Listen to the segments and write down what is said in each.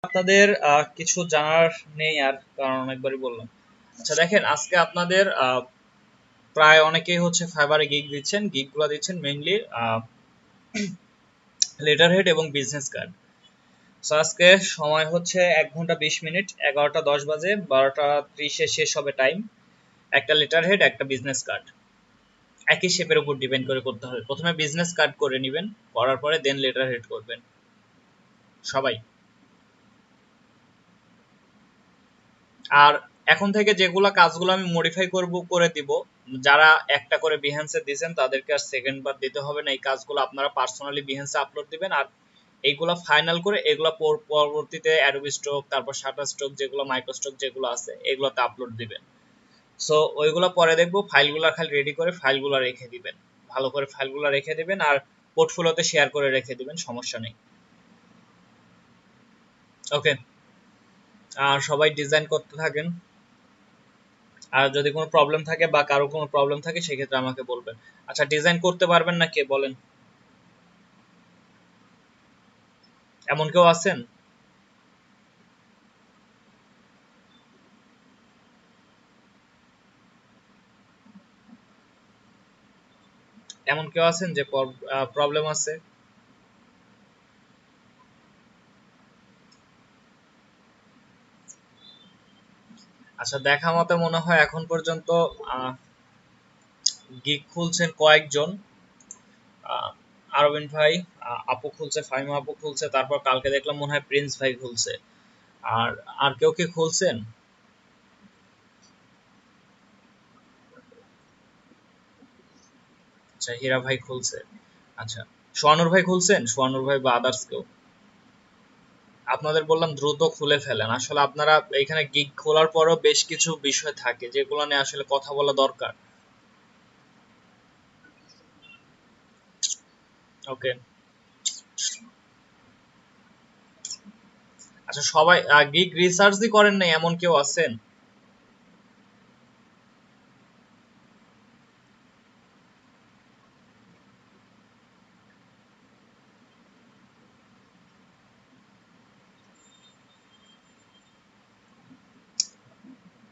আপনাদের কিছু জানার নেই আর, কারণ অনেকবারই বললাম। আচ্ছা দেখেন, আজকে আপনাদের প্রায় অনেকেই হচ্ছে ফাইবারে গিগ দিচ্ছেন। গিগগুলো দিচ্ছেন মেইনলি লেটার হেড এবং বিজনেস কার্ড। সো আজকে সময় হচ্ছে 1 ঘন্টা 20 মিনিট, 11টা 10 বাজে, 12টা 30-এ শেষ হবে টাইম। একটা লেটার হেড, একটা বিজনেস কার্ড, একই শেপের উপর ডিপেন্ড করে করতে হবে। প্রথমে বিজনেস কার্ড করে নেবেন, করার পরে দেন লেটার হেড করবেন সবাই। আর এখন থেকে যেগুলা কাজগুলো আমি মডিফাই করে দিব, যারা একটা করে বিহেন্সে দিয়েছেন তাদেরকে আর সেকেন্ড বার দিতে হবে না। এই কাজগুলো আপনারা পার্সোনালি বিহেন্সে আপলোড দিবেন, আর এইগুলো ফাইনাল করে এগুলো পরবর্তীতে অ্যাডোবি স্ট্রোক, তারপর শাটার স্ট্রোক, যেগুলো মাইক্রোস্ট্রোক যেগুলো আছে এগুলোতে আপলোড দিবেন। সো ওইগুলো পরে দেখবো। ফাইলগুলো খালি রেডি করে ফাইলগুলো রেখে দিবেন, ভালো করে ফাইলগুলো রেখে দিবেন, আর পোর্টফোলিওতে শেয়ার করে রেখে দিবেন, সমস্যা নেই। ওকে, আর সবাই ডিজাইন করতে থাকেন। আর যদি কোনো প্রবলেম থাকে বা কারো কোনো প্রবলেম থাকে সেক্ষেত্রে আমাকে বলবেন। আচ্ছা, ডিজাইন করতে পারবেন না কে বলেন? এমন কেউ আছেন? এমন কেউ আছেন যে প্রবলেম আছে? আচ্ছা, দেখা মতে মনে হয় এখন পর্যন্ত গিগ খুলছেন কয়েকজন। আরবিন ভাই, আপু খুলছে, ফাইমা আপু খুলছে, তারপর কালকে দেখলাম মনে হয় প্রিন্স ভাই খুলছে। আর আর কেউ কি খুলছেন? আচ্ছা, হীরা ভাই খুলছে। আচ্ছা, সোয়ানুর ভাই খুলছেন? সোয়ানুর ভাই বা আদার্স কেউ? আপনাদের বললাম দ্রুত খুলে ফেলেন। আসলে আপনারা এখানে গিগ খোলার পরও বেশ কিছু বিষয় থাকে যেগুলো নিয়ে আসলে কথা বলা দরকার। ওকে। আচ্ছা, সবাই গিগ রিসার্চই করেন নাই এমন কেউ আছেন?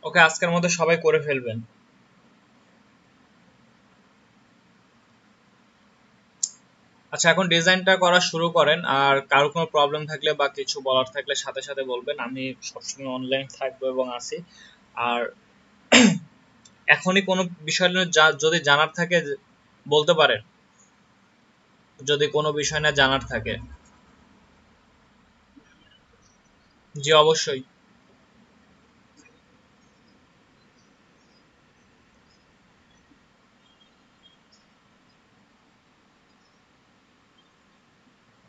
ওকে, আজকের মধ্যে সবাই করে ফেলবেন। আচ্ছা, এখন ডিজাইনটা করা শুরু করেন। আর কারো কোনো প্রবলেম থাকলে বা কিছু বলার থাকলে সাথে সাথে বলবেন, আমি সবসময় অনলাইন থাকবো এবং আছি। আর এখনই কোনো বিষয় নিয়ে যদি জানার থাকে বলতে পারেন, যদি কোনো বিষয় না জানার থাকে। জি, অবশ্যই।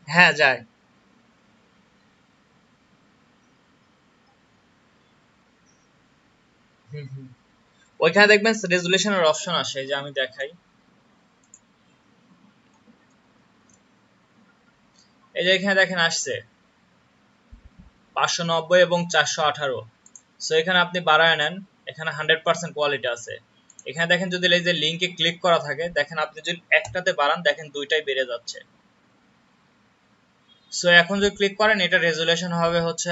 হ্যাঁ, যায়। হুম হুম। ওইখানে দেখবেন রেজুলেশনের অপশন আসে, যে আমি দেখাই। এই যে এখানে দেখেন আসছে 590 এবং 418। সো এখানে আপনি বাড়ায় নেন, এখানে 100% কোয়ালিটি আছে। এখানে দেখেন যদি এই যে লিঙ্কে ক্লিক করা থাকে, দেখেন আপনি যদি একটাতে বাড়ান দেখেন দুইটাই বেড়ে যাচ্ছে। সো এখন যদি ক্লিক করেন, এটা রেজুলেশন হবে হচ্ছে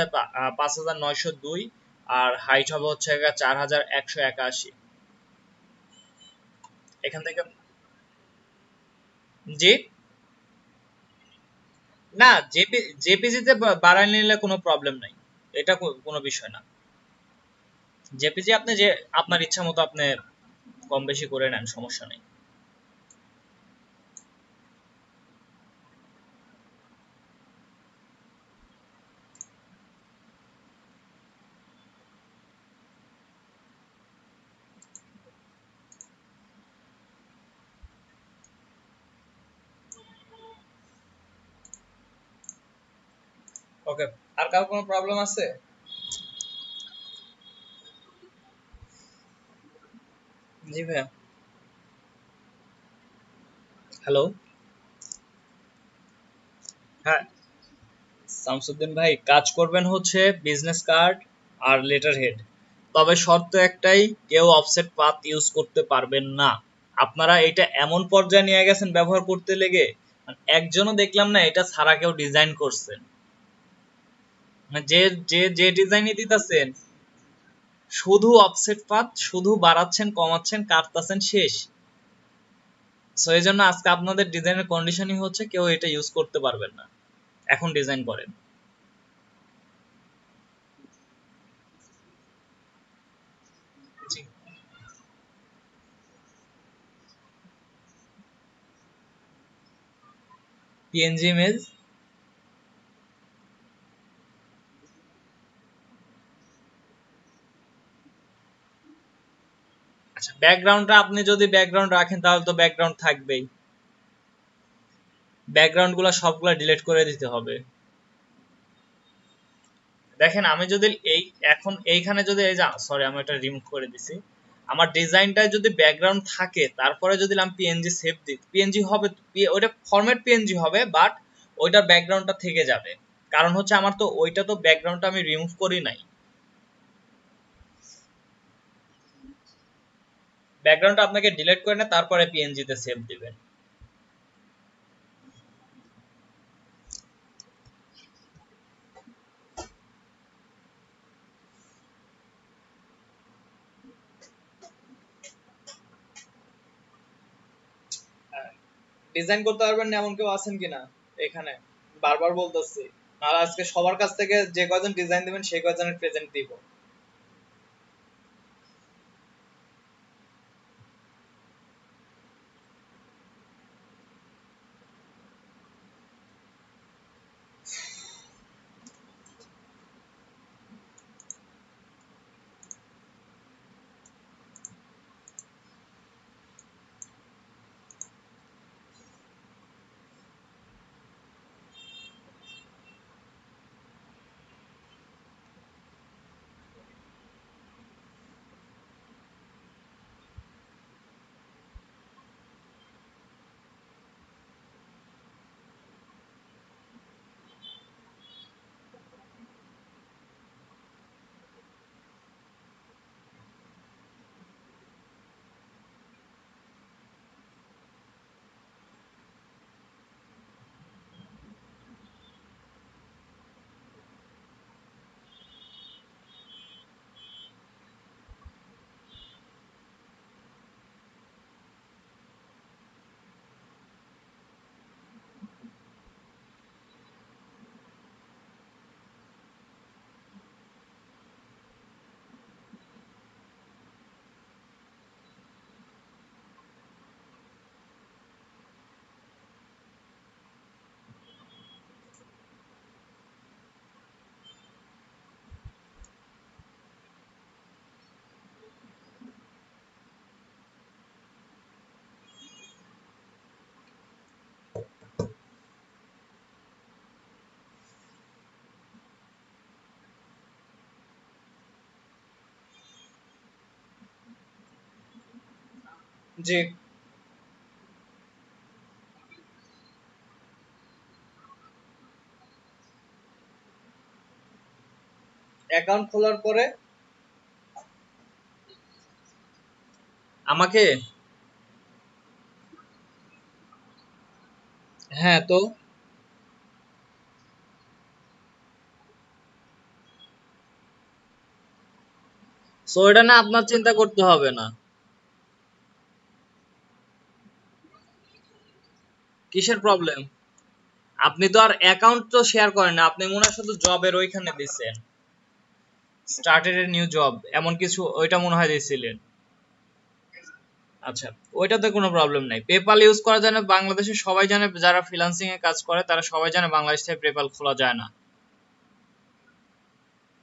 5902, আর হাইট হবে হচ্ছে 4181। এখান থেকে জি, না, জেপিজিতে বাড়ায় নিলে কোনো প্রবলেম নাই, এটা কোনো বিষয় না। জেপিজি আপনি যে আপনার ইচ্ছা মতো আপনি কম বেশি করে নেন, সমস্যা নেই। ওকে, আর কারো কোনো প্রবলেম আছে? জি ভাইয়া। হ্যালো। হ্যাঁ, শামসুদ্দিন ভাই, কাজ করবেন হচ্ছে বিজনেস কার্ড আর লেটার হেড। তবে শর্ত একটাই, কেউ অফসেট পাথ ইউজ করতে পারবেন না। আপনারা এটা এমন পর্যায়ে নিয়ে গেছেন ব্যবহার করতে লেগে, একজনও দেখলাম না এটা ছাড়া কেউ ডিজাইন করছেন। মানে যে যে যে ডিজাইনই দিতেছেন, শুধু অফসেট পাত, শুধু বাড়াচ্ছেন কমাচ্ছেন কাটতাছেন শেষ। সো এই জন্য আজকে আপনাদের ডিজাইনের কন্ডিশনই হচ্ছে কেউ এটা ইউজ করতে পারবেন না। এখন ডিজাইন করেন। জি। PNG image. আচ্ছা, ব্যাকগ্রাউন্ডটা আপনি যদি ব্যাকগ্রাউন্ড রাখেন তাহলে তো ব্যাকগ্রাউন্ড থাকবেই। ব্যাকগ্রাউন্ড গুলা সবগুলা ডিলিট করে দিতে হবে। দেখেন আমি যদি এই এখন এইখানে যদি এই যে সরি আমি এটা রিমুভ করে দিছি, আমার ডিজাইনটায় যদি ব্যাকগ্রাউন্ড থাকে তারপরে যদি আমি পিএনজি সেভ দিই, পিএনজি হবে, ওইটা ফরম্যাট পিএনজি হবে, বাট ওইটার ব্যাকগ্রাউন্ডটা থেকে যাবে। কারণ হচ্ছে আমার তো ওইটা তো ব্যাকগ্রাউন্ডটা আমি রিমুভ করি নাই। ব্যাকগ্রাউন্ডটা আপনাকে ডিলিট করে না তারপরে পিএনজি তে সেভ দিবেন। ডিজাইন করতে পারবেন না এমন কেউ আছেন কিনা এখানে? বারবার বলতেছি, আর আজকে সবার কাছ থেকে যে কয়জন ডিজাইন দিবেন সেই কয়জনের প্রেজেন্ট দিব। জি। অ্যাকাউন্ট খোলার পরে আমাকে, হ্যাঁ তো, সো এটা না আপনার চিন্তা করতে হবে না। কিসের প্রবলেম? আপনি তো আর অ্যাকাউন্ট তো শেয়ার করেন না, আপনি মনে হয় শুধু জবের ওইখানে দিচ্ছেন, স্টার্টেড এ নিউ জব এমন কিছু ওইটা মনে হয় দিয়েছিলেন। আচ্ছা, ওইটাতে কোনো প্রবলেম নাই। পেপাল ইউজ করা যায় না, বাংলাদেশে সবাই জানে, যারা ফ্রিল্যান্সিং এ কাজ করে তারা সবাই জানে বাংলাদেশ থেকে পেপাল খোলা যায় না।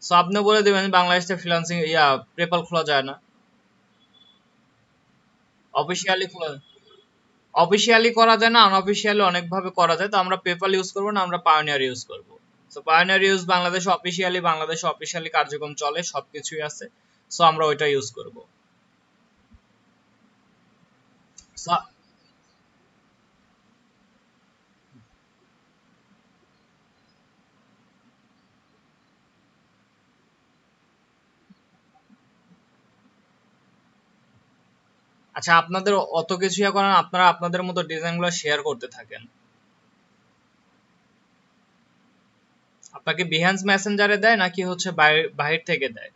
সো আপনি বলে দিবেন বাংলাদেশ থেকে ফ্রিল্যান্সিং পেপাল খোলা যায় না। অফিসিয়ালি খোলা, অফিসিয়ালি করা যায় না, আনঅফিসিয়ালি অনেকভাবে করা যায়। তো আমরা পেপাল ইউজ করবো না, আমরা পায়োনিয়ার ইউজ করব। সো পায়োনিয়ার ইউজ বাংলাদেশে অফিসিয়ালি কার্যক্রম চলে, সবকিছুই আছে। সো আমরা ওইটা ইউজ করব। সো আচ্ছা, আপনাদের অত কিছু ইয়ে করেন, আপনারা আপনাদের মতো ডিজাইনগুলো শেয়ার করতে থাকেন। আপনাকে বিহেন্স মেসেঞ্জারে দেয় নাকি হচ্ছে বাহির থেকে দেয়?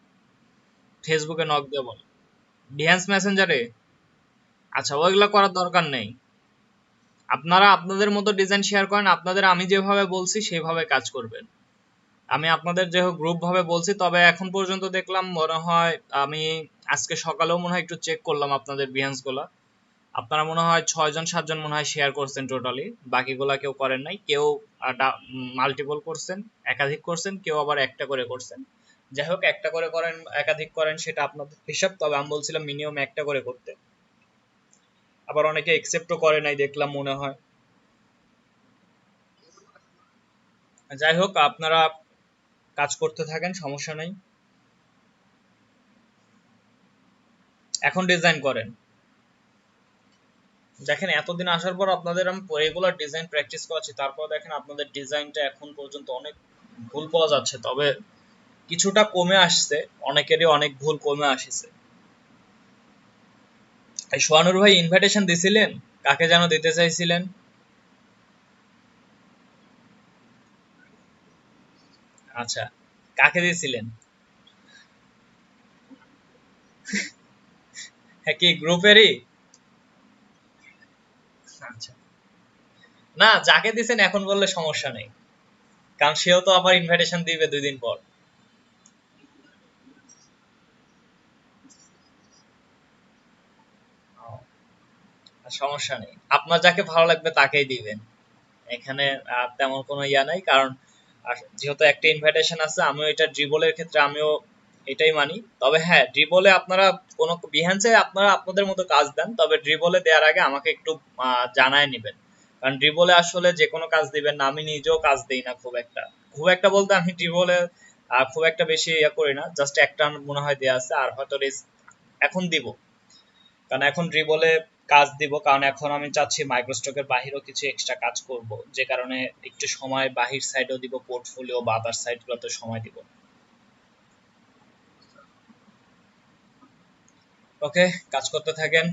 ফেসবুকে নক দিয়ে বলে বিহেন্স মেসেঞ্জারে? আচ্ছা, ওইগুলা করার দরকার নেই। আপনারা আপনাদের মতো ডিজাইন শেয়ার করেন, আপনাদের আমি যেভাবে বলছি সেইভাবে কাজ করবেন। আমি আপনাদের যে গ্রুপ ভাবে বলছি, তবে এখন পর্যন্ত দেখলাম মনে হয় আমি আজকে সকালেও মনে হয় একটু চেক করলাম আপনাদের বিহেন্স গুলা, আপনারা মনে হয় 6 জন 7 জন মনে হয় শেয়ার করছেন টোটালি, বাকিগুলা কেউ করেন নাই। কেউ মাল্টিপল করছেন, একাধিক করছেন, কেউ আবার একটা করে করছেন। যাই হোক, একটা করে করেন একাধিক করেন সেটা আপনাদের হিসাব, তবে আমি বলছিলাম মিনিমাম একটা করে করতে। আবার অনেকে একসেপ্টও করে নাই দেখলাম মনে হয়। যাই হোক, আপনারা কাজ করতে থাকেন, সমস্যা নেই। এখন ডিজাইন করেন। দেখেন, এতদিন আসার পর আপনাদের আমি রেগুলার ডিজাইন প্র্যাকটিস করাচ্ছি, তারপর দেখেন আপনাদের ডিজাইনটা এখন পর্যন্ত অনেক ভুল পাওয়া যাচ্ছে, তবে কিছুটা কমে আসছে, অনেকেরই অনেক ভুল কমে আসছে। এই সোহানুর ভাই ইনভাইটেশন দিছিলেন? কাকে যেন দিতে চাইছিলেন? আচ্ছা, কাকে দিয়েছিলেন? হ্যাঁ, কি গ্রুপেরই? আচ্ছা, না, যাকে দিছেন এখন বললে সমস্যা নেই, কারণ সেও তো আবার ইনভাইটেশন দিবে 2 দিন পর। ও, সমস্যা নেই, আপনার যাকে ভালো লাগবে তাকেই দিবেন। এখানে তেমন কোনো ইয়া নাই, কারণ যেহেতু একটা ইনভাইটেশন আছে, আমিও এটা ড্রিবলের ক্ষেত্রে আমিও এটাই মানি। তবে হ্যাঁ, ড্রিবলে আপনারা কোনো বিহান্সে আপনারা আপনাদের মতো কাজ দেন, তবে ড্রিবলে দেওয়ার আগে আমাকে একটু জানায় নেবেন, কারণ ড্রিবলে আসলে যে কোনো কাজ দিবেন না, আমি নিজেও কাজ দিই না খুব একটা। খুব একটা বলতে আমি ড্রিবলে খুব একটা বেশি ইয়া করি না, জাস্ট একটা মনে হয় দেয়া আছে, আর হয়তো এখন দিব, কারণ এখন ড্রিবলে কাজ দিব, কারণ এখন আমি চাচ্ছি মাইক্রোস্টকের বাহিরেও কিছু এক্সট্রা কাজ করব, যে কারণে একটু সময় বাহির সাইডেও দিব, পোর্টফোলিও বা আদার সাইডগুলোতে সময় দিব। ওকে, কাজ করতে থাকেন।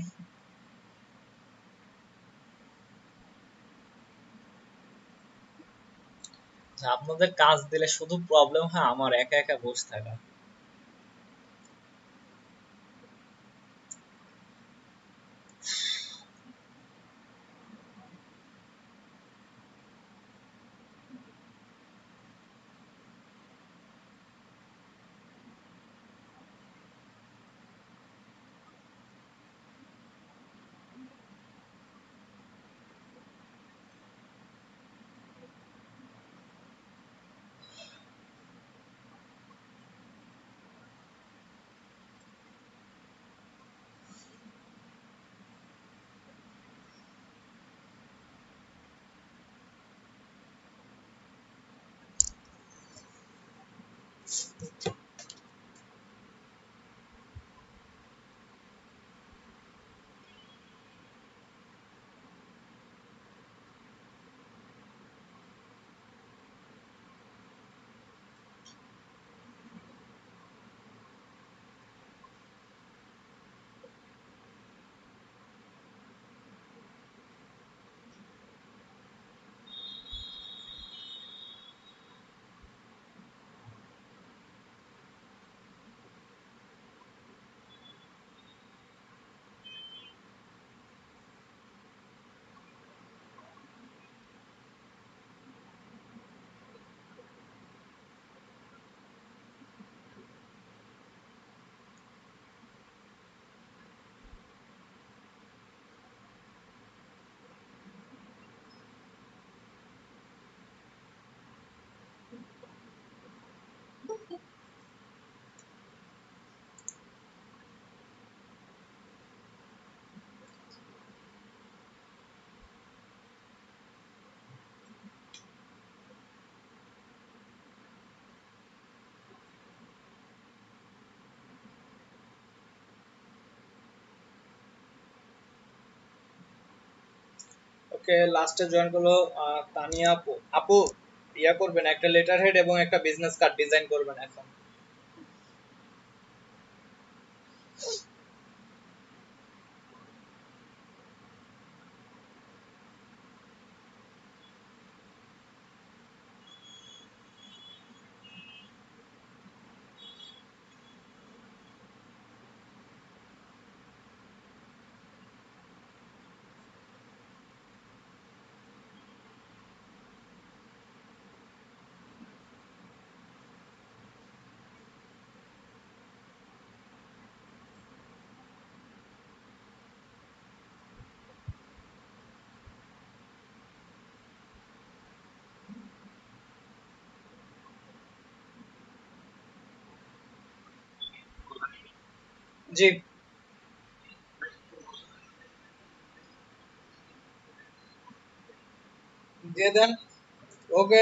আপনাদের কাজ দিলে শুধু প্রবলেম হয় আমার একা একা বসে থাকা। ওকে, লাস্টে জয়েন করলো তানিয়া আপু। আপু, ইয়া করবেন, একটা লেটার হেড এবং একটা বিজনেস কার্ড ডিজাইন করবেন এখন। জি, দিয়ে দেন। ওকে।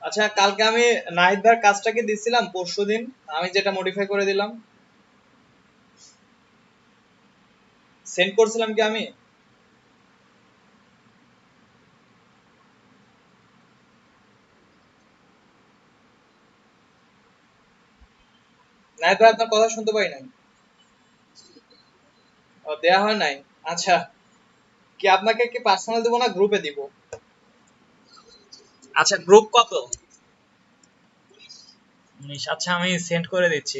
আচ্ছা, কালকে আমি নাহিদ ভাইয়ের কাজটা কি দিছিলাম পরশুদিন, আমি যেটা মডিফাই করে দিলাম, সেন্ড করছিলাম কি আমি? নাহিদ ভাই আপনার কথা শুনতে পাই নাই। ও, দেয়া হয় নাই। আচ্ছা, কি আপনাকে কি পার্সোনাল দিব না গ্রুপে দিব? আচ্ছা, গ্রুপ কত? 19। আচ্ছা, আমি সেন্ড করে দিচ্ছি।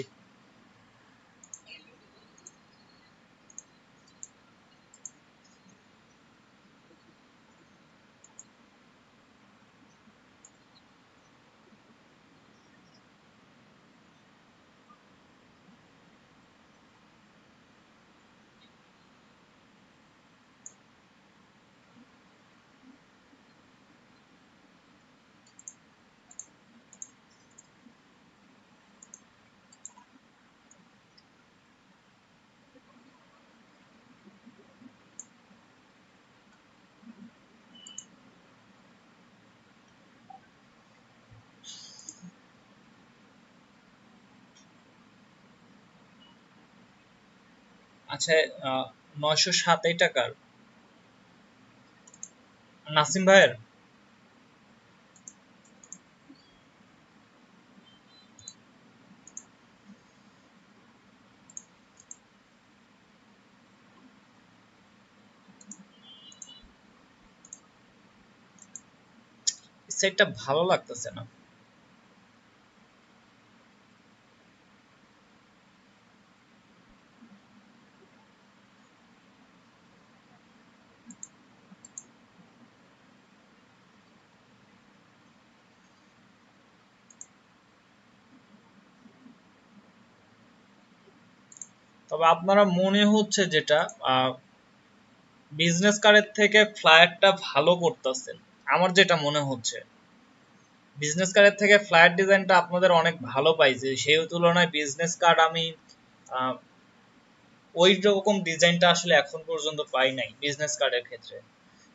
আচ্ছা, 907 টাকার নাসিম ভাইয়ের সেটটা ভালো লাগতেছে না। তবে আপনারা মনে হচ্ছে যেটা, বিজনেস কার্ডের থেকে ফ্লায়ারটা ভালো করতেছেন, আমার যেটা মনে হচ্ছে। বিজনেস কার্ডের থেকে ফ্লায়ার ডিজাইনটা আপনাদের অনেক ভালো পাইছে, সেই তুলনায় বিজনেস কার্ড আমি আহ, ওই রকম ডিজাইনটা আসলে এখন পর্যন্ত পাই নাই বিজনেস কার্ডের ক্ষেত্রে।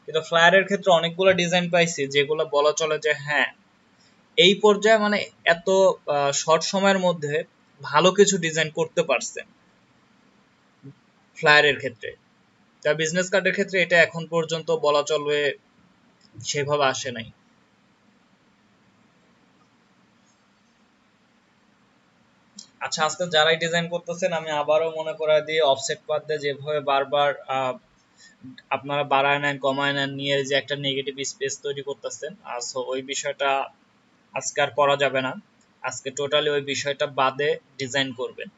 কিন্তু ফ্লায়ারের ক্ষেত্রে অনেকগুলো ডিজাইন পাইছি যেগুলো বলা চলে যে হ্যাঁ, এই পর্যায়ে মানে এত শর্ট সময়ের মধ্যে ভালো কিছু ডিজাইন করতে পারছেন ফ্লায়ারের ক্ষেত্রে। তা বিজনেস কার্ডের ক্ষেত্রে এটা এখন পর্যন্ত বলা চলবে সেভাবে আসে নাই। আচ্ছা, আজকে যারাই ডিজাইন করতেছেন আমি আবারও মনে করায় দিই, অফসেট বাদ দিয়ে যেভাবে বারবার আপনারা বাড়ায় নেন কমায় নেন নিয়ে যে একটা নেগেটিভ স্পেস তৈরি করতেছেন, সো ওই বিষয়টা আজকে আর করা যাবে না। আজকে টোটালি ওই বিষয়টা বাদে ডিজাইন করবেন।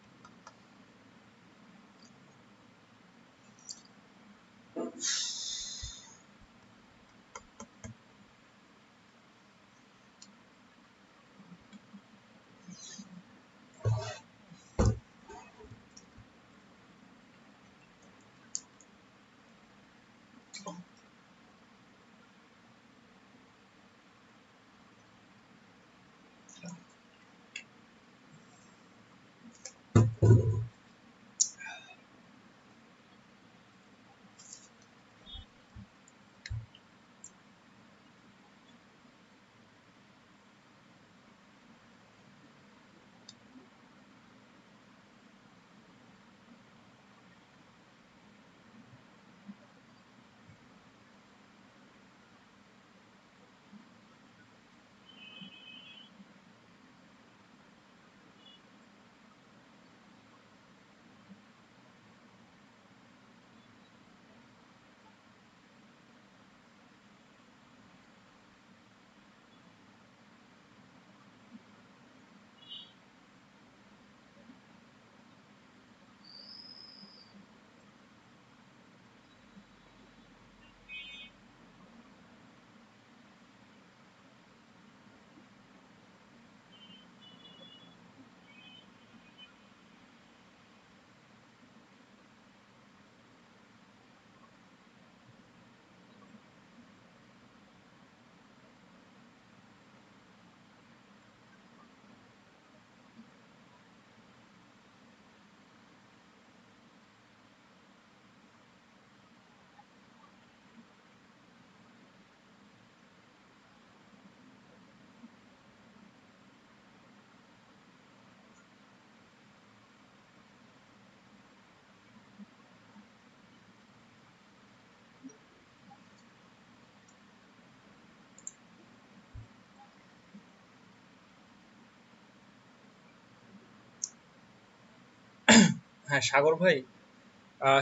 হ্যাঁ সাগর ভাই,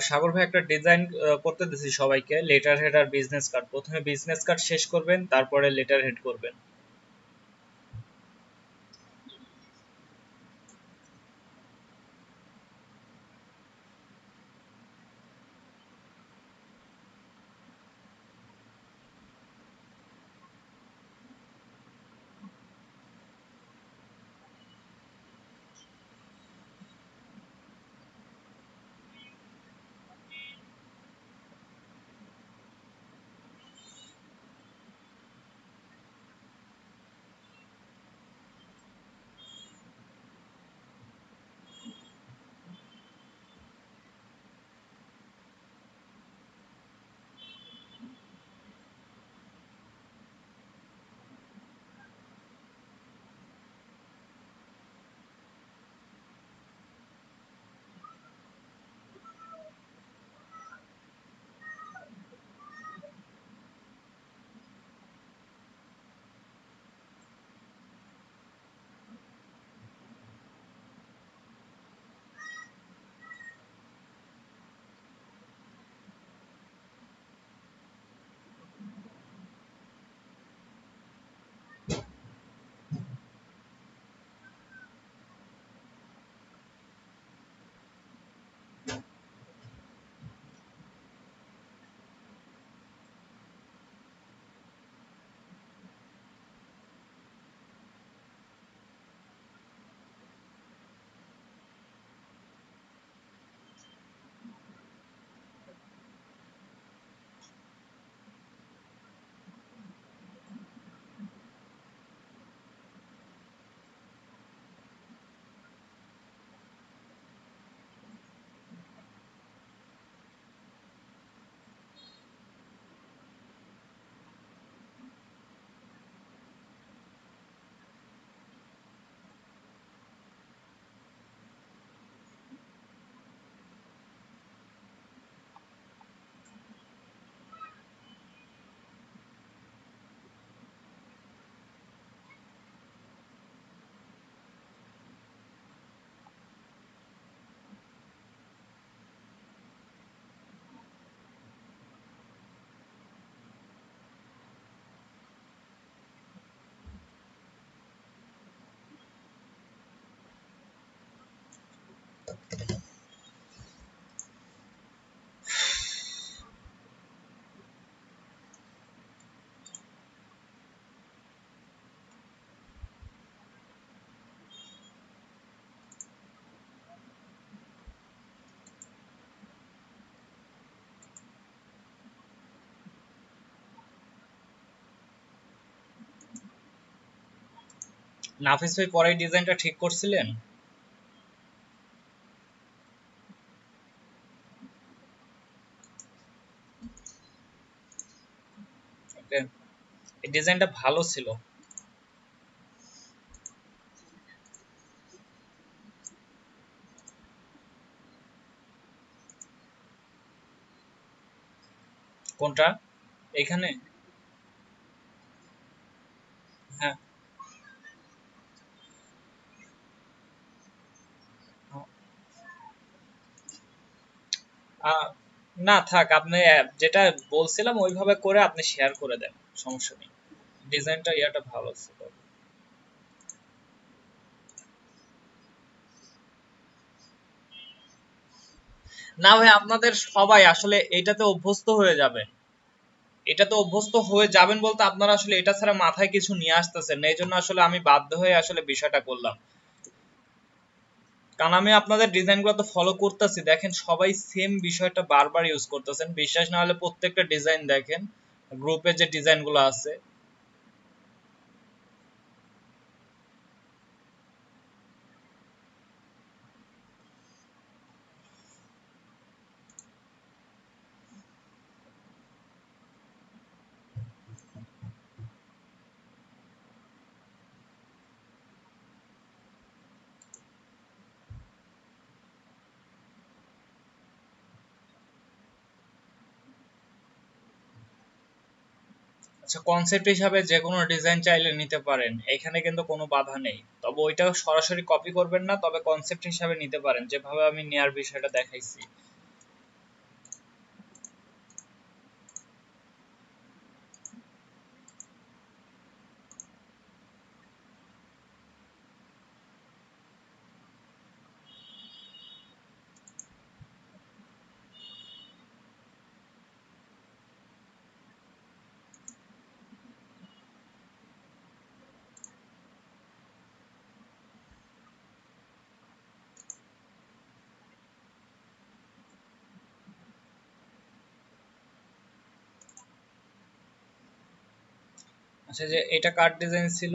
সাগর ভাই একটা ডিজাইন করতে দিছি সবাইকে, লেটার হেড আর বিজনেস কার্ড। প্রথমে বিজনেস কার্ড শেষ করবেন, তারপরে লেটার হেড করবেন। নাফিস ভাই পরে ডিজাইনটা ঠিক করছিলেন? ওকে, এই ডিজাইনটা ভালো ছিল। কোনটা? এখানে? হ্যাঁ। আহ, না থাক, আপনি যেটা বলছিলাম ওইভাবে করে আপনি শেয়ার করে দেন, সমস্যা নেই। ডিজাইনটা ইয়াটা ভালো ছিল। না ভাই, আপনাদের সবাই আসলে এটাতে অভ্যস্ত হয়ে যাবে। এটাতে অভ্যস্ত হয়ে যাবেন বলতে আপনারা আসলে এটা ছাড়া মাথায় কিছু নিয়ে আসতেছেন না, এই জন্য আসলে আমি বাধ্য হয়ে আসলে বিষয়টা করলাম। কারণ আমি আপনাদের ডিজাইনগুলো তো ফলো করতেছি, দেখেন সবাই সেম বিষয়টা বারবার ইউজ করতেছেন। বিশ্বাস না হলে প্রত্যেকটা ডিজাইন দেখেন, গ্রুপে যে ডিজাইনগুলো আছে। আচ্ছা, কনসেপ্ট হিসাবে যে কোনো ডিজাইন চাইলে নিতে পারেন, এখানে কিন্তু কোনো বাধা নেই। তবে ওইটাও সরাসরি কপি করবেন না, তবে কনসেপ্ট হিসাবে নিতে পারেন যেভাবে আমি নেয়ার বিষয়টা দেখাইছি। আচ্ছা, যে এটা কার ডিজাইন ছিল?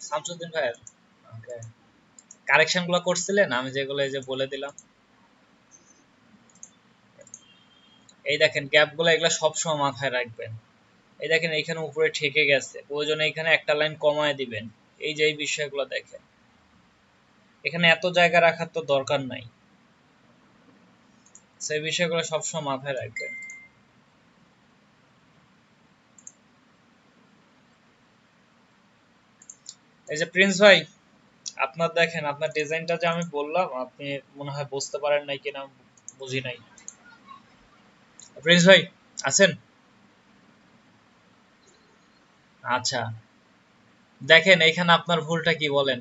শামসুদ্দিন ভাইয়ের। ওকে। কারেকশন গুলো করছিলেন আমি যেগুলো এই যে বলে দিলাম? এই দেখেন গ্যাপ গুলো, এগুলো সবসময় মাথায় রাখবেন। এই দেখেন এইখানে উপরে ঠেকে গেছে, প্রয়োজনে এখানে একটা লাইন কমায় দিবেন। এই যে এই বিষয়গুলো দেখেন, এখানে এত জায়গা রাখার তো দরকার নাই। সেই বিষয়গুলো সবসময় মাথায় রাখবেন। এই যে প্রিন্স ভাই, আপনার দেখেন আপনার ডিজাইনটা যে আমি বললাম, আপনি মনে হয় বুঝতে পারেন নাই কিনা, বুঝি নাই। প্রিন্স ভাই আছেন? আচ্ছা, দেখেন এইখানে আপনার ভুলটা কি বলেন।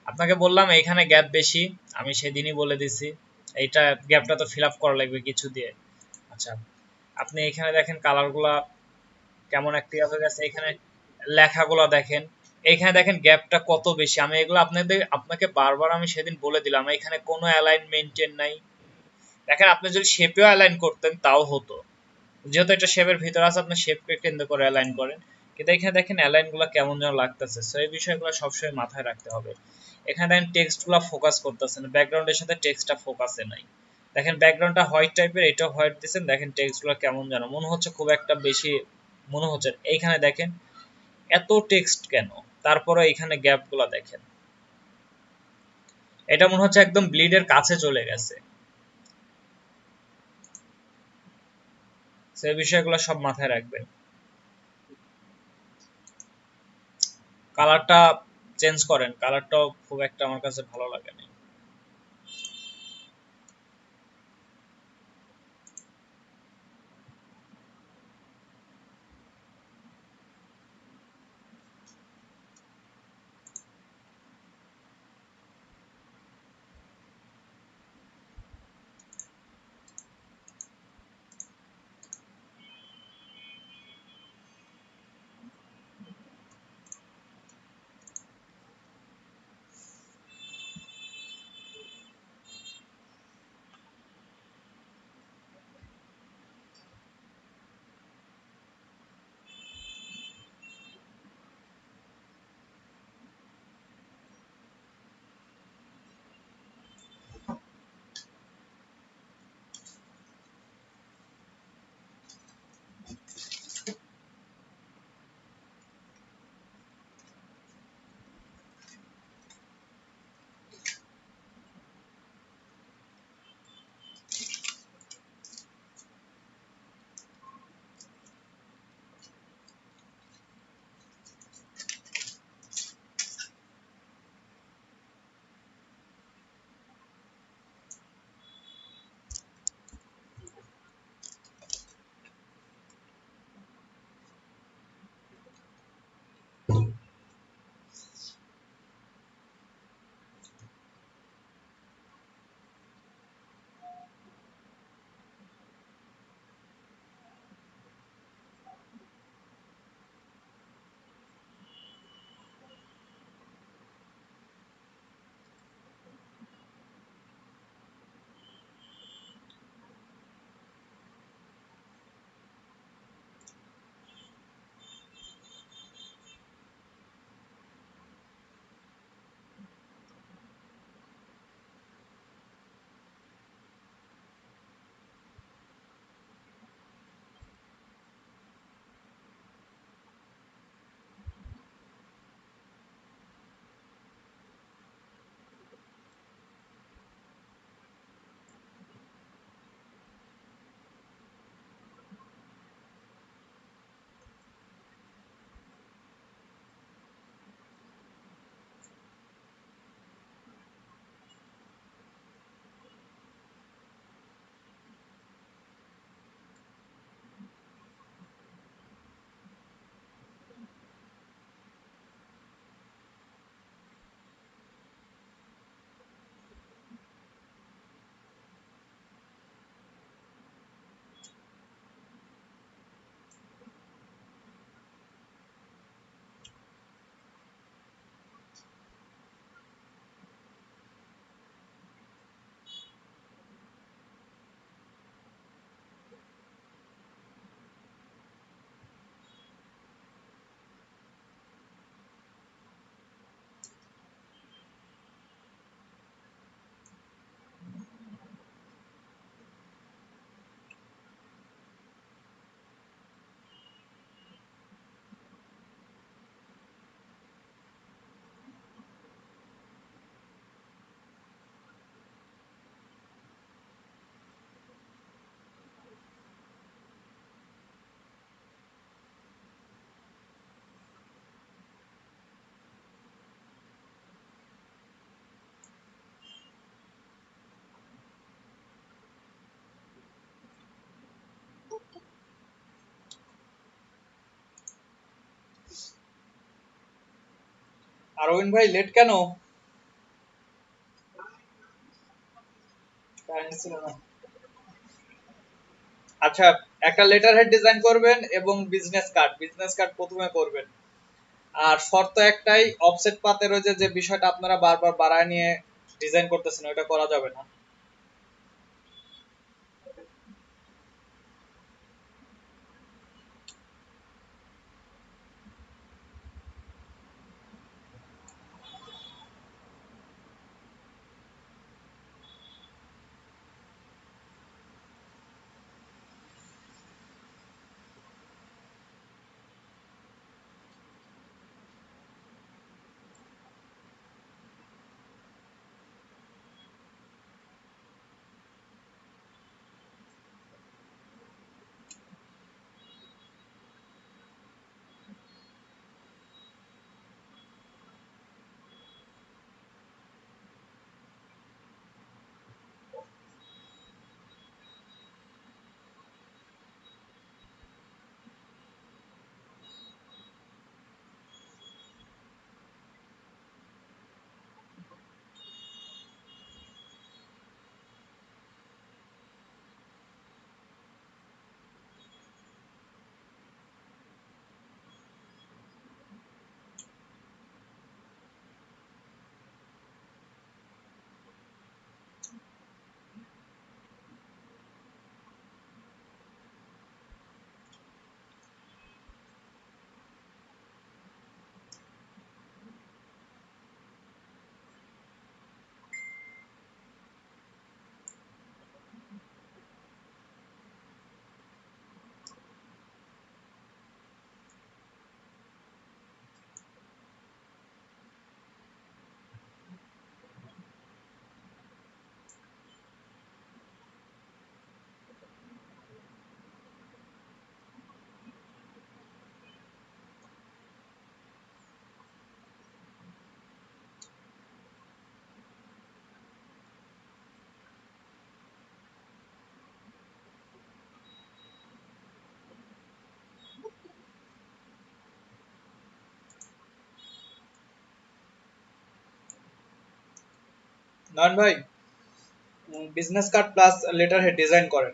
আপনাকে বললাম এইখানে গ্যাপ বেশি, আমি সেদিনই বলে দিছি। এইটা গ্যাপটা তো ফিল আপ করা লাগবে কিছু দিয়ে। আচ্ছা, আপনি এখানে দেখেন কালারগুলা কেমন একটা হয়ে গেছে। এখানে লেখাগুলো দেখেন, এইখানে দেখেন গ্যাপটা কত বেশি। আমি এগুলো আপনাকে বারবার আমি সেদিন বলে দিলাম, এখানে কোনো অ্যালাইন মেনটেন নাই। দেখেন আপনি যদি শেপেও অ্যালাইন করতেন তাও হতো, যেহেতু এটা শেপের ভিতরে আছে আপনি শেপকে কেন্দ্র করে অ্যালাইন করেন। কিন্তু এখানে দেখেন অ্যালাইন গুলো কেমন যেন লাগতেছে। সো এই বিষয়গুলো সবসময় মাথায় রাখতে হবে। এখানে দেখেন টেক্সট গুলো ফোকাস করতেছে না, ব্যাকগ্রাউন্ডের সাথে টেক্সটটা ফোকাসে নাই। দেখেন ব্যাকগ্রাউন্ডটা হোয়াইট টাইপের, এটাও হোয়াইট দিচ্ছেন, দেখেন টেক্সট গুলো কেমন যেন মনে হচ্ছে, খুব একটা বেশি মনে হচ্ছে। এইখানে দেখেন এত টেক্সট কেন, তারপরে এখানে গ্যাপ গুলা দেখেন, এটা মনে হচ্ছে একদম ব্লিডের কাছে চলে গেছে। সেই বিষয়গুলো সব মাথায় রাখবেন। কালারটা চেঞ্জ করেন, কালারটাও খুব একটা আমার কাছে ভালো লাগে না। আরবিন ভাই লেট কেন? কারেন্ট ছিল না। আচ্ছা, একটা লেটার হেড ডিজাইন করবেন এবং বিজনেস কার্ড প্রথমে করবেন। আর শর্ত একটাই, অফসেট পাতের ওই যে বিষয়টা আপনারা বারবার বাড়ায় নিয়ে ডিজাইন করতেছেন, ওইটা করা যাবে না। নয়ন ভাই, business card plus letter head design করেন।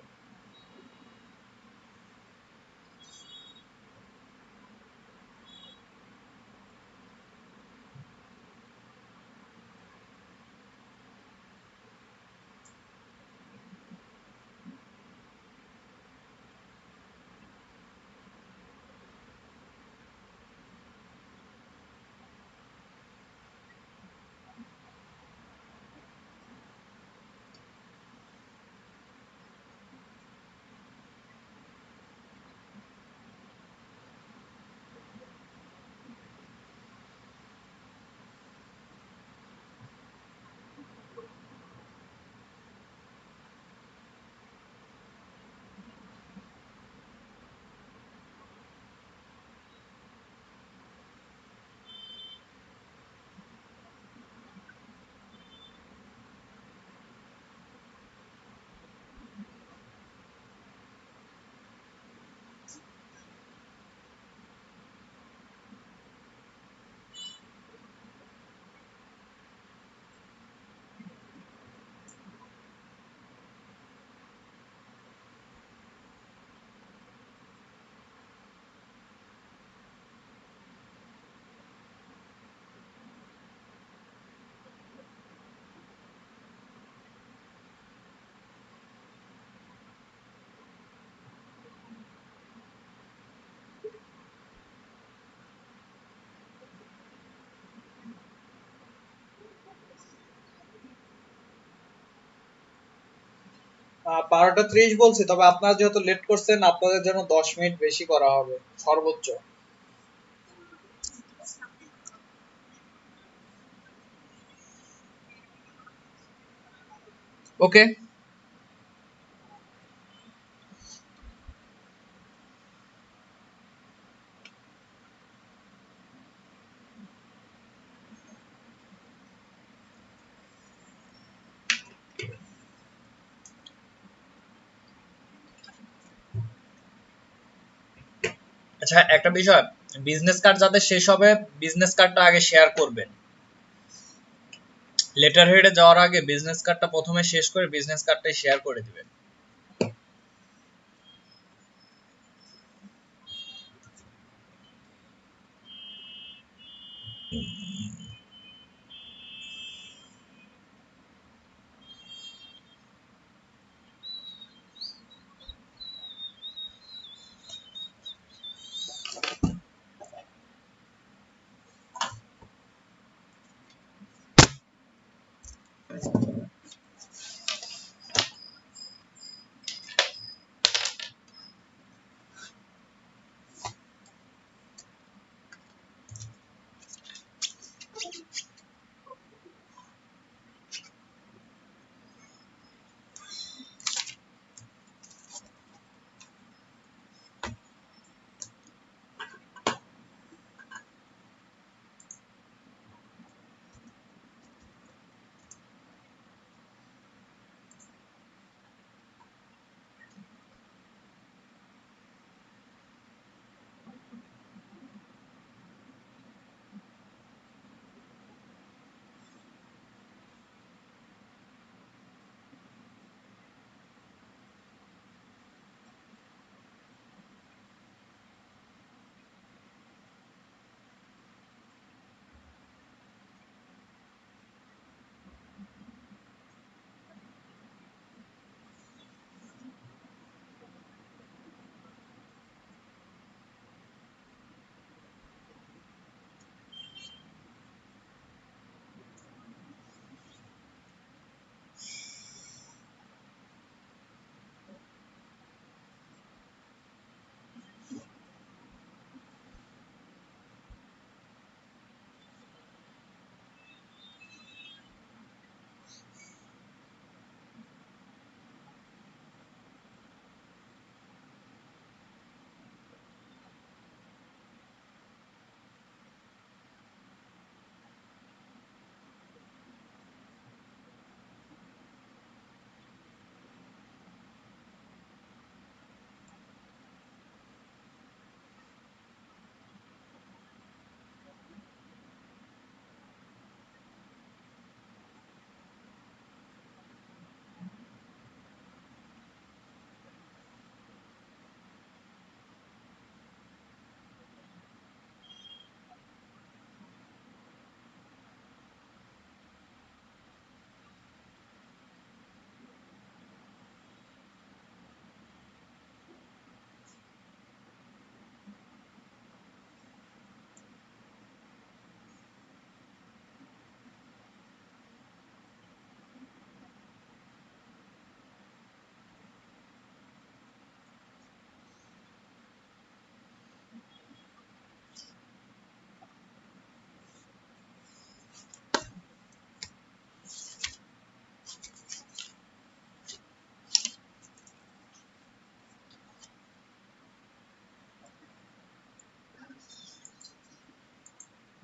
বারোটা 30 বলছি, তবে আপনারা যেহেতু লেট করছেন, আপনাদের জন্য 10 মিনিট বেশি করা হবে সর্বোচ্চ। ওকে। আচ্ছা, একটা বিষয়, বিজনেস কার্ড যাতে শেষ হবে, বিজনেস কার্ডটা আগে শেয়ার করবেন। লেটার হেডে যাওয়ার আগে বিজনেস কার্ডটা প্রথমে শেষ করে বিজনেস কার্ডটাই শেয়ার করে দিবেন।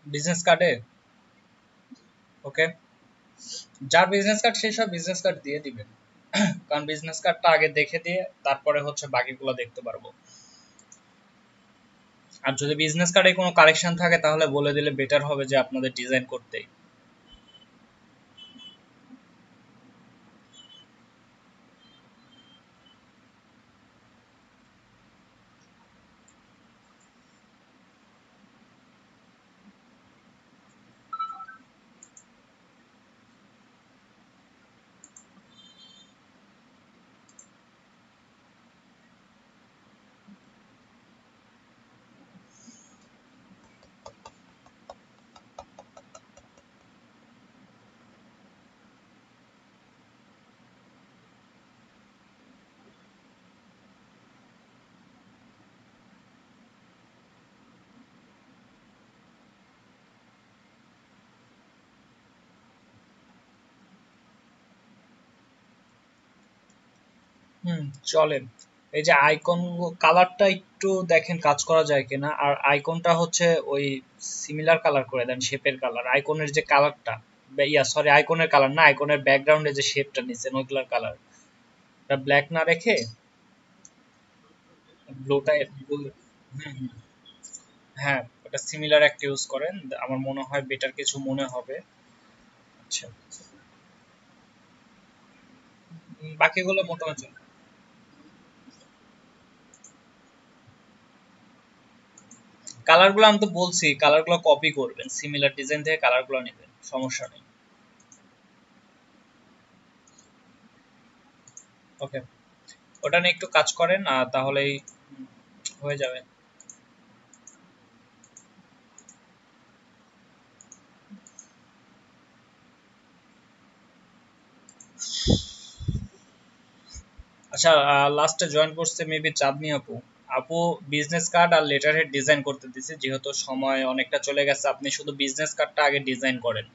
বিজনেস কার্ডে ওকে, যার বিজনেস কার্ড সেই সব বিজনেস কার্ড দিয়ে দিবেন। কারণ বিজনেস কার্ডটা আগে দেখে দিয়ে তারপরে হচ্ছে বাকিগুলো দেখতে পারবো। আর যদি বিজনেস কার্ডে কোনো কারেকশন থাকে তাহলে বলে দিলে বেটার হবে যে আপনাদের ডিজাইন করতেই। হুম, চলেন। এই যে আইকন কালারটা একটু দেখেন কাজ করা যায় কিনা, আর আইকনটা হচ্ছে ওই সিমিলার কালার করে দেন, শেপের কালার, আইকনের যে কালারটা, ইয়া সরি আইকনের কালার না, আইকনের ব্যাকগ্রাউন্ডে যে শেপটা নিচ্ছেন ওইগুলার কালার ব্ল্যাক না রেখে ব্লুটাই ব্লু। হ্যাঁ, ওটা সিমিলার একটা ইউজ করেন, আমার মনে হয় বেটার কিছু মনে হবে। আচ্ছা, বাকিগুলো মোটামুটি কালারগুলো আমি তো বলছি, কালারগুলো কপি করবেন, সিমিলার ডিজাইন থেকে কালারগুলো নেবেন, সমস্যা নেই। ওকে, ওটা নিয়ে একটু কাজ করেন তাহলেই হয়ে যাবে। আচ্ছা, লাস্টে জয়েন করছে মেবি চাঁদনি আপু। আপু বিজনেস কার্ড আর লেটার হেড ডিজাইন করতে দিছে, যেহেতু সময় অনেকটা চলে গেছে, আপনি শুধু বিজনেস কার্ডটা আগে ডিজাইন করেন।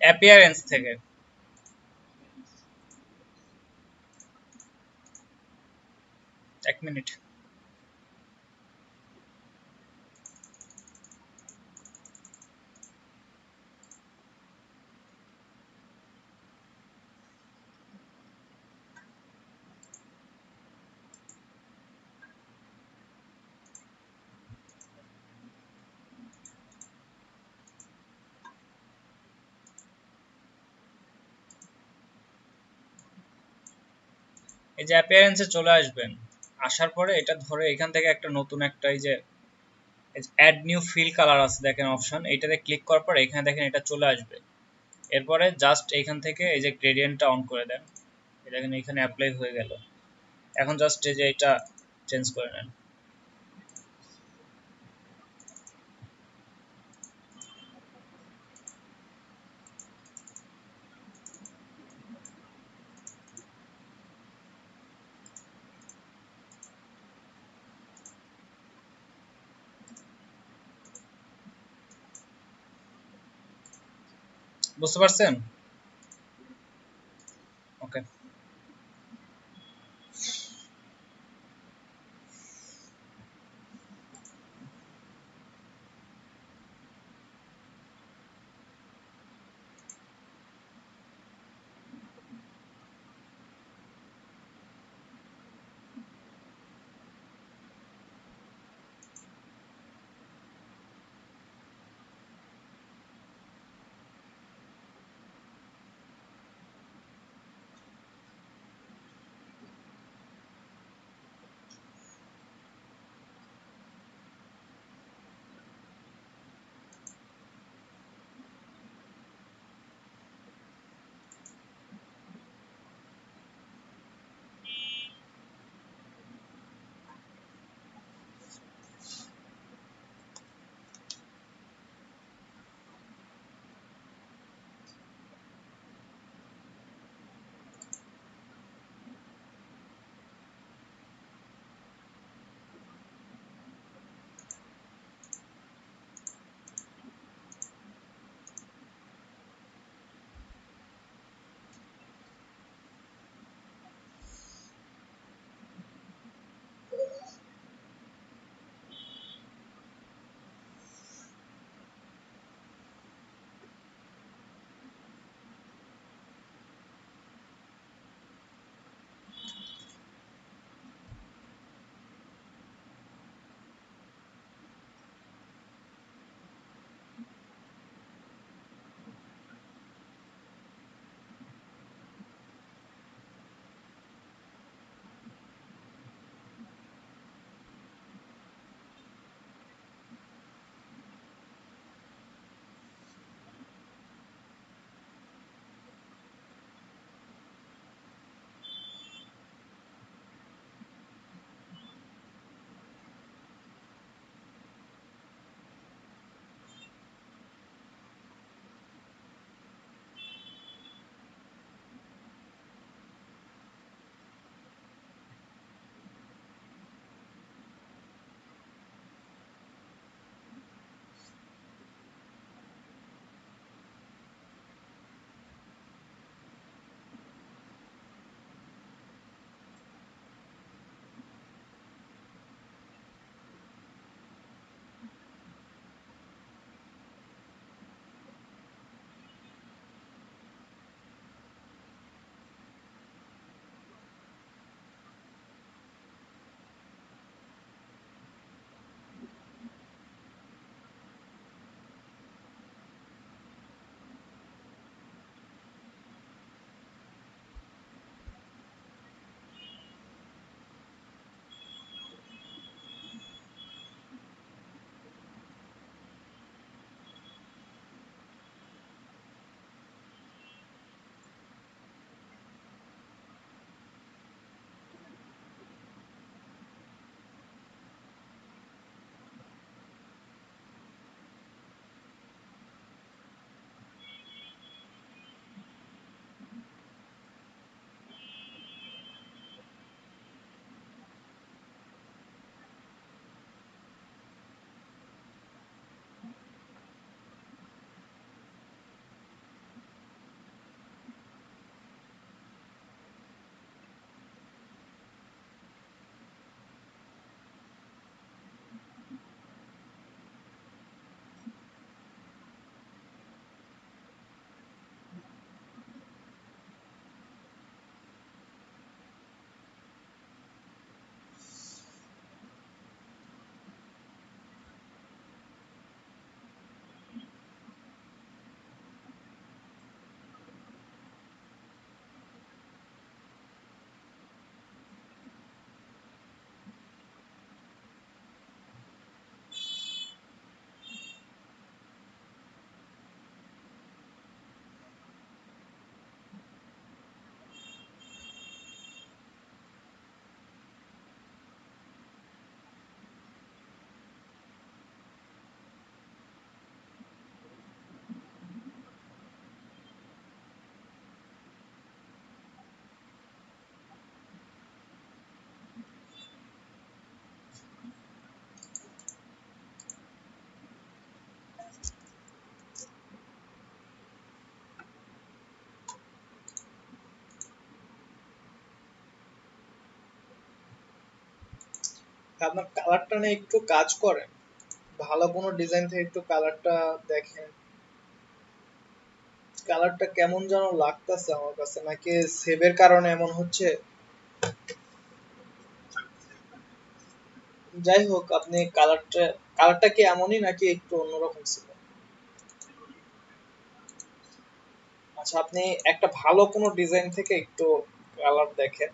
অ্যাপিয়ারেন্স থেকে। এক মিনিট। এই যে অ্যাপিয়ারেন্সে চলে আসবেন, আসার পরে এটা ধরে এখান থেকে একটা নতুন একটা এই যে অ্যাড নিউ ফিল কালার আছে দেখেন অপশন, এইটাতে ক্লিক করার পরে এখানে দেখেন এটা চলে আসবে। এরপরে জাস্ট এইখান থেকে এই যে গ্রেডিয়েন্টটা অন করে দেন, এই দেখেন এখানে অ্যাপ্লাই হয়ে গেল। এখন জাস্ট এই যে এটা চেঞ্জ করে নেন। বুঝতে পারছেন? ওকে। আপনার কালারটা নিয়ে একটু কাজ করেন, ভালো কোনো ডিজাইন থেকে একটু কালারটা দেখেন। কালারটা কেমন যেন লাগতেছে আমার কাছে, নাকি সেভের কারণে এমন হচ্ছে। যাই হোক, আপনি কালারটা কি এমনই নাকি একটু অন্যরকম ছিল? আচ্ছা, আপনি একটা ভালো কোনো ডিজাইন থেকে একটু কালার দেখেন।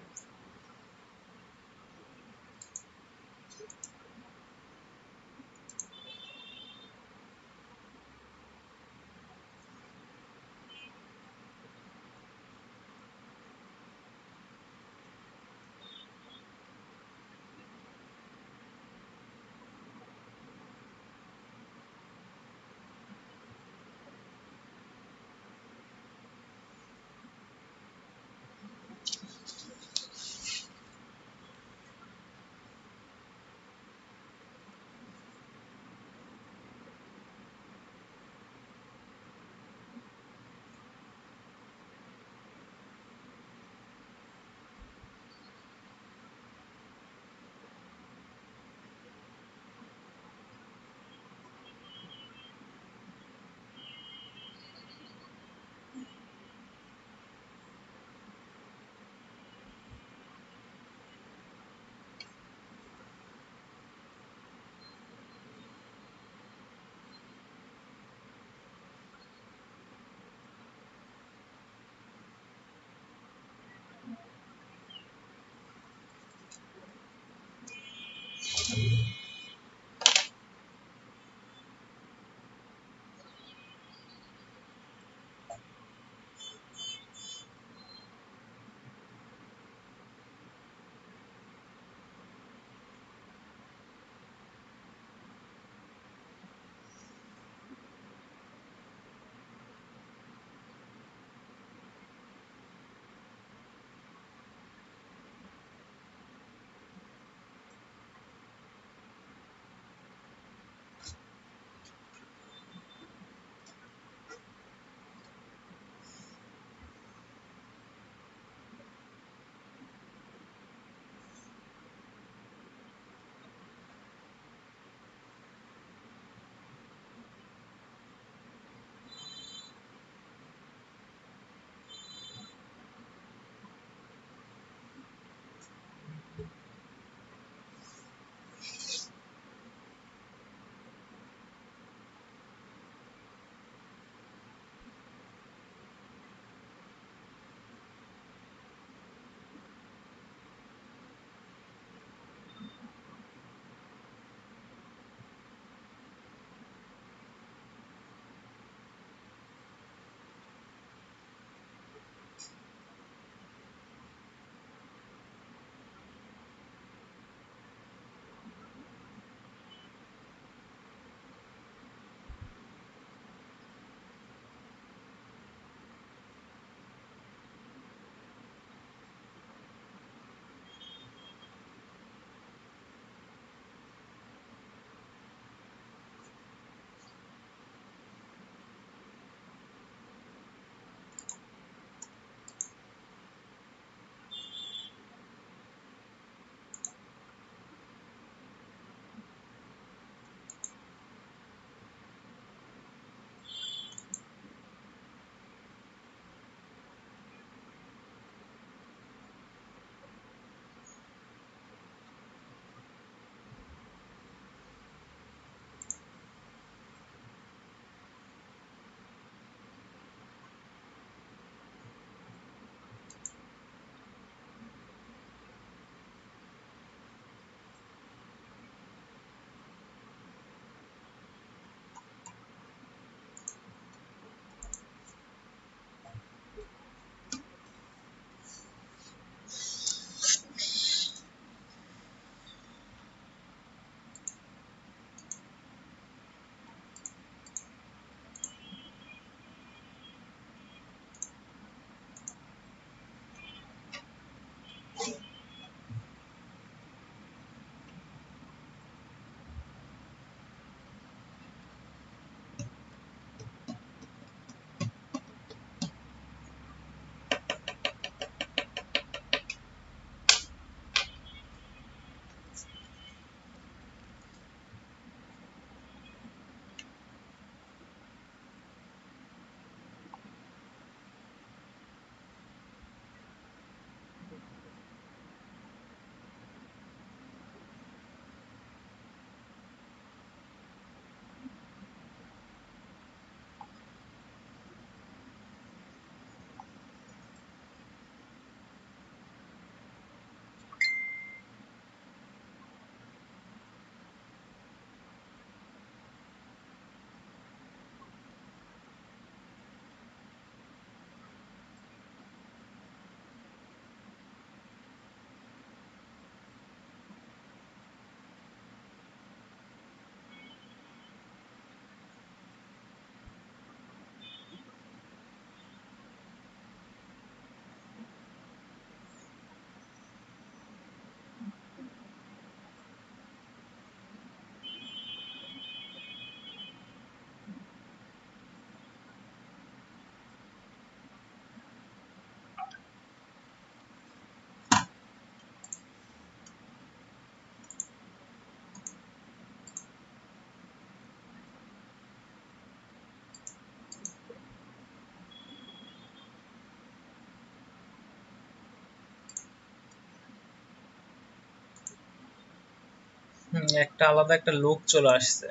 একটা আলাদা একটা লুক চলে আসছে।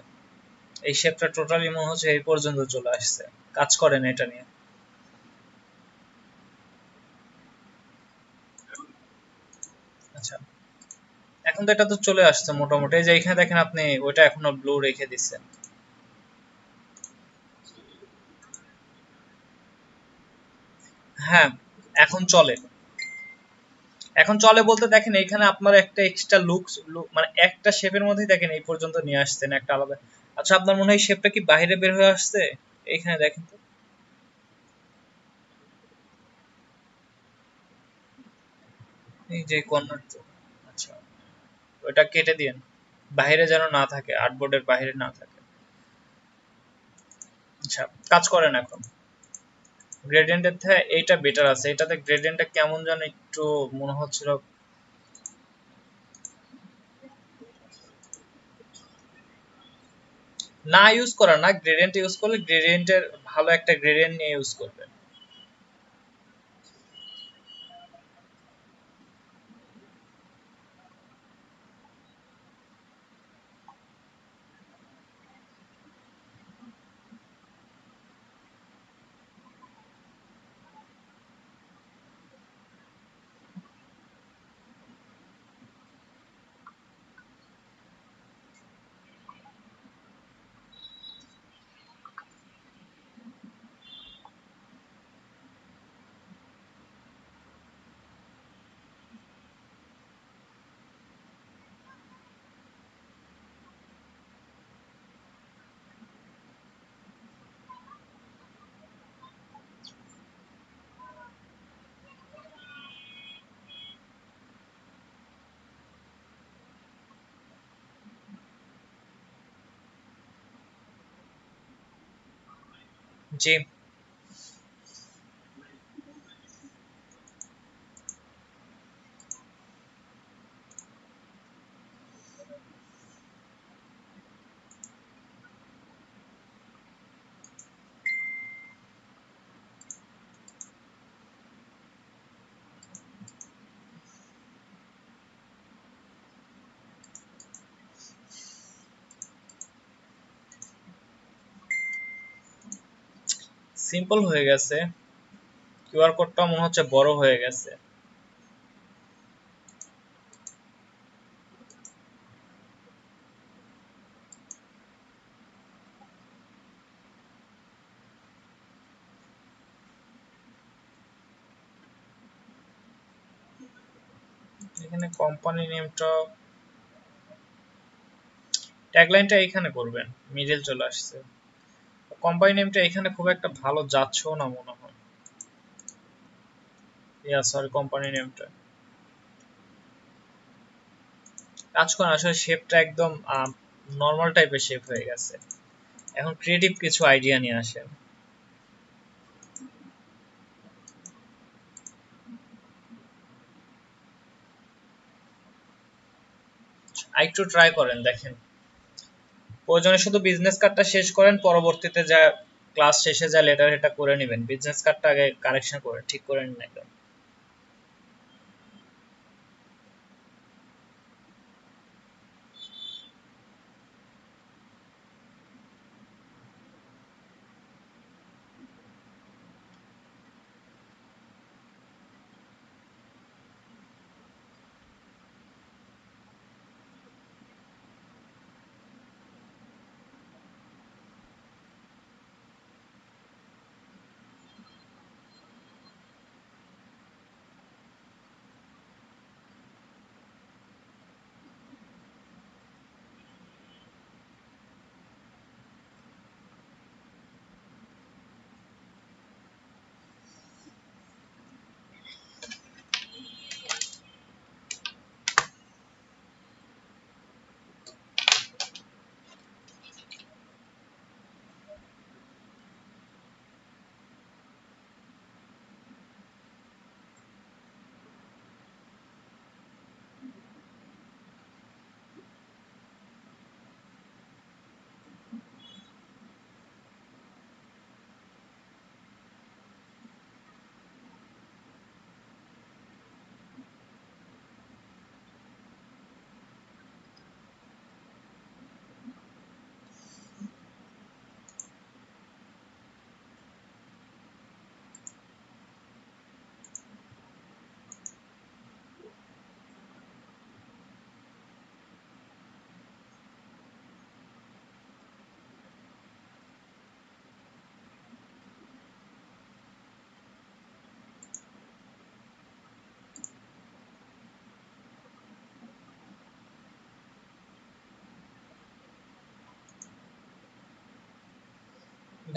এই শেপটা টোটালি মনে হচ্ছে এই পর্যন্ত চলে আসছে। কাজ করেন এটা নিয়ে। আচ্ছা, এখন তো এটা তো চলে আসছে মোটামুটি। এই যে এখানে দেখেন আপনি ওইটা এখনো ব্লু রেখে দিচ্ছেন। হ্যাঁ, এখন চলে। এখন চলে বলতে দেখেন এখানে আপনার একটা এক্সট্রা লুক, মানে একটা শেপের মধ্যেই দেখেন এই পর্যন্ত নিয়ে আসছেন একটা আলাদা। আচ্ছা, আপনার মনে হয় শেপটা কি বাইরে বের হয়ে আসছে? এইখানে দেখেন তো, এই যে কর্নার। আচ্ছা, ওটা কেটে দিন, বাইরে যেন না থাকে, আর্টবোর্ডের বাইরে না থাকে। আচ্ছা, কাজ করেন এখন। গ্রেডিয়েন্টের থেকে এইটা বেটার আছে, এটাতে গ্রেডিয়েন্টটা কেমন যেন একটু মনে হচ্ছিল। না ইউজ করা না, গ্রেডিয়েন্ট ইউজ করলে গ্রেডিয়েন্টের ভালো একটা গ্রেডিয়েন্ট নিয়ে ইউজ করবেন। জি, সিম্পল হয়ে গেছে। কিউআর কোডটা মনে হচ্ছে বড় হয়ে গেছে। এখানে কোম্পানি নেমটা, ট্যাগলাইনটা এখানে করবেন, মিডল চলে আসছে। কোম্পানি নেমটা এখানে খুব একটা ভালো যাচ্ছেও না মনে হয়। ইয়া সরি, কোম্পানি নেমটা কাজ করেন। আসলে শেপটা একদম নর্মাল টাইপের শেপ হয়ে গেছে। এখন ক্রিয়েটিভ কিছু আইডিয়া নিয়ে আসেন। আরেকটু ট্রাই করেন, দেখেন। প্রয়োজনে শুধু বিজনেস কার্ডটা শেষ করেন, পরবর্তীতে যা ক্লাস শেষে যা লেটার এটা করে নেবেন। বিজনেস কার্ডটা আগে কারেকশন করে ঠিক করে নিন একদম।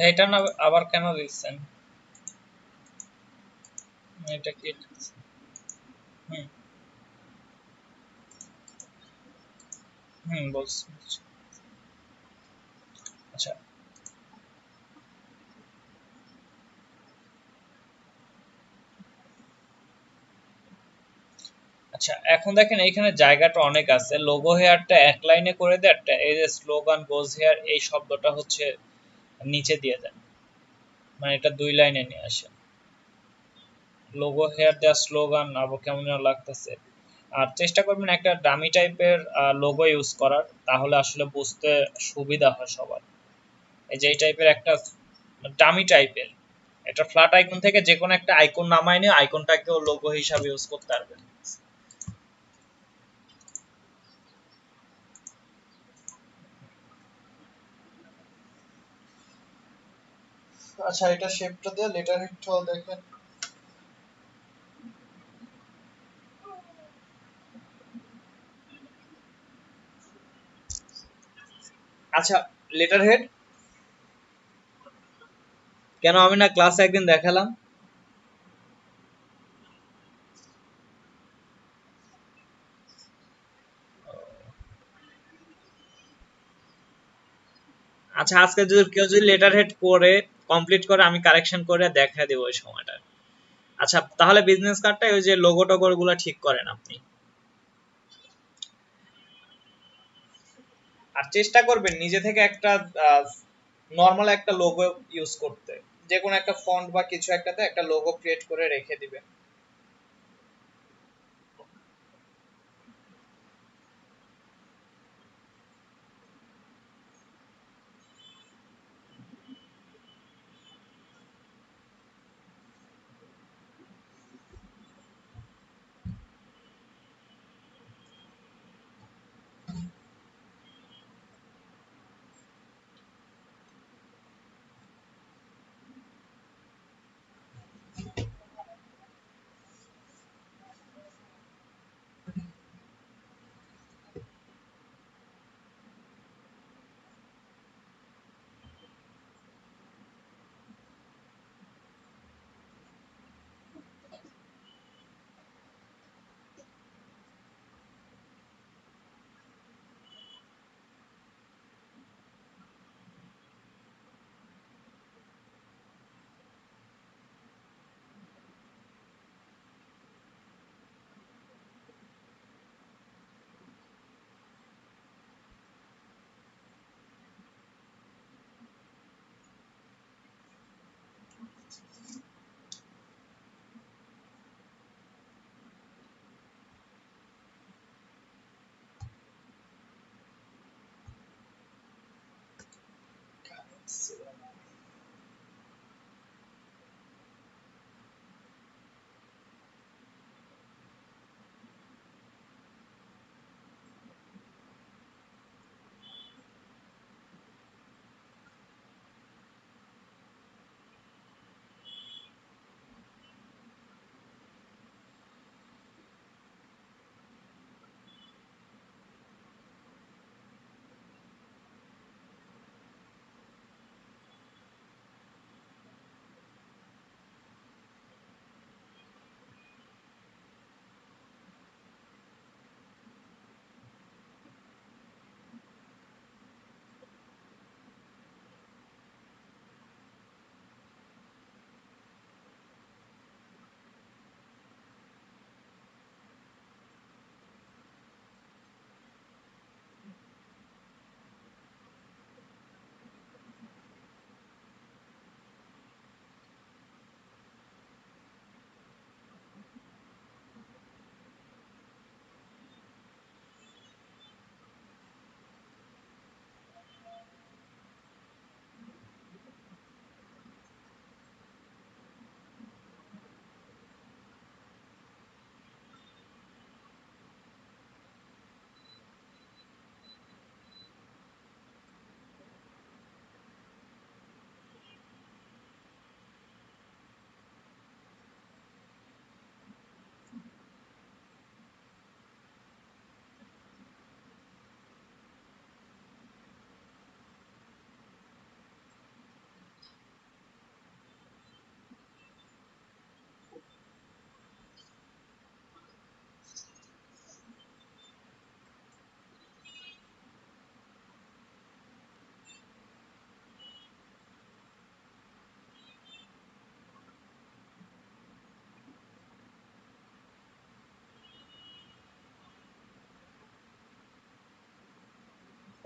এটা না আবার কেন দিচ্ছেন? এটা কি? হুম হুম, বলছি বলছি। আচ্ছা আচ্ছা, এখন দেখেন এইখানে জায়গাটা অনেক আছে, লোগো হেয়ারটা এক লাইনে করে দেয়, একটা এই যে স্লোগান গোজ হেয়ার এই শব্দটা হচ্ছে নিচে দিয়ে দেন, মানে এটা দুই লাইনে নিয়ে আসে। লোগো হেয়ার দেওয়া স্লোগান আবার কেমন যেন লাগতেছে। আর চেষ্টা করবেন একটা ডামি টাইপের লোগো ইউজ করার, তাহলে আসলে বুঝতে সুবিধা হয় সবার। এই যে এই টাইপের একটা ডামি টাইপের, এটা ফ্ল্যাট আইকন থেকে যে কোনো একটা আইকন নামায় নিয়ে আইকনটাকেও লোগো হিসাবে ইউজ করতে পারবেন। আচ্ছা, এটা শেপটা দিয়ে লেটার হেডটাও দেখেন। আচ্ছা, লেটার হেড কেন আমি না ক্লাসে একদিন দেখালাম? আচ্ছা, আজকে যদি কেউ যদি লেটার হেড করে কমপ্লিট করে, আমি কারেকশন করে দেখা দেবো ওই সময়টা। আচ্ছা, তাহলে বিজনেস কার্ডটা ওই যে লোগো টোগো গুলো ঠিক করেন আপনি। আর চেষ্টা করবেন নিজে থেকে একটা নর্মাল একটা লোগো ইউজ করতে, যে কোনো একটা ফন্ট বা কিছু একটাতে একটা লোগো ক্রিয়েট করে রেখে দিবেন।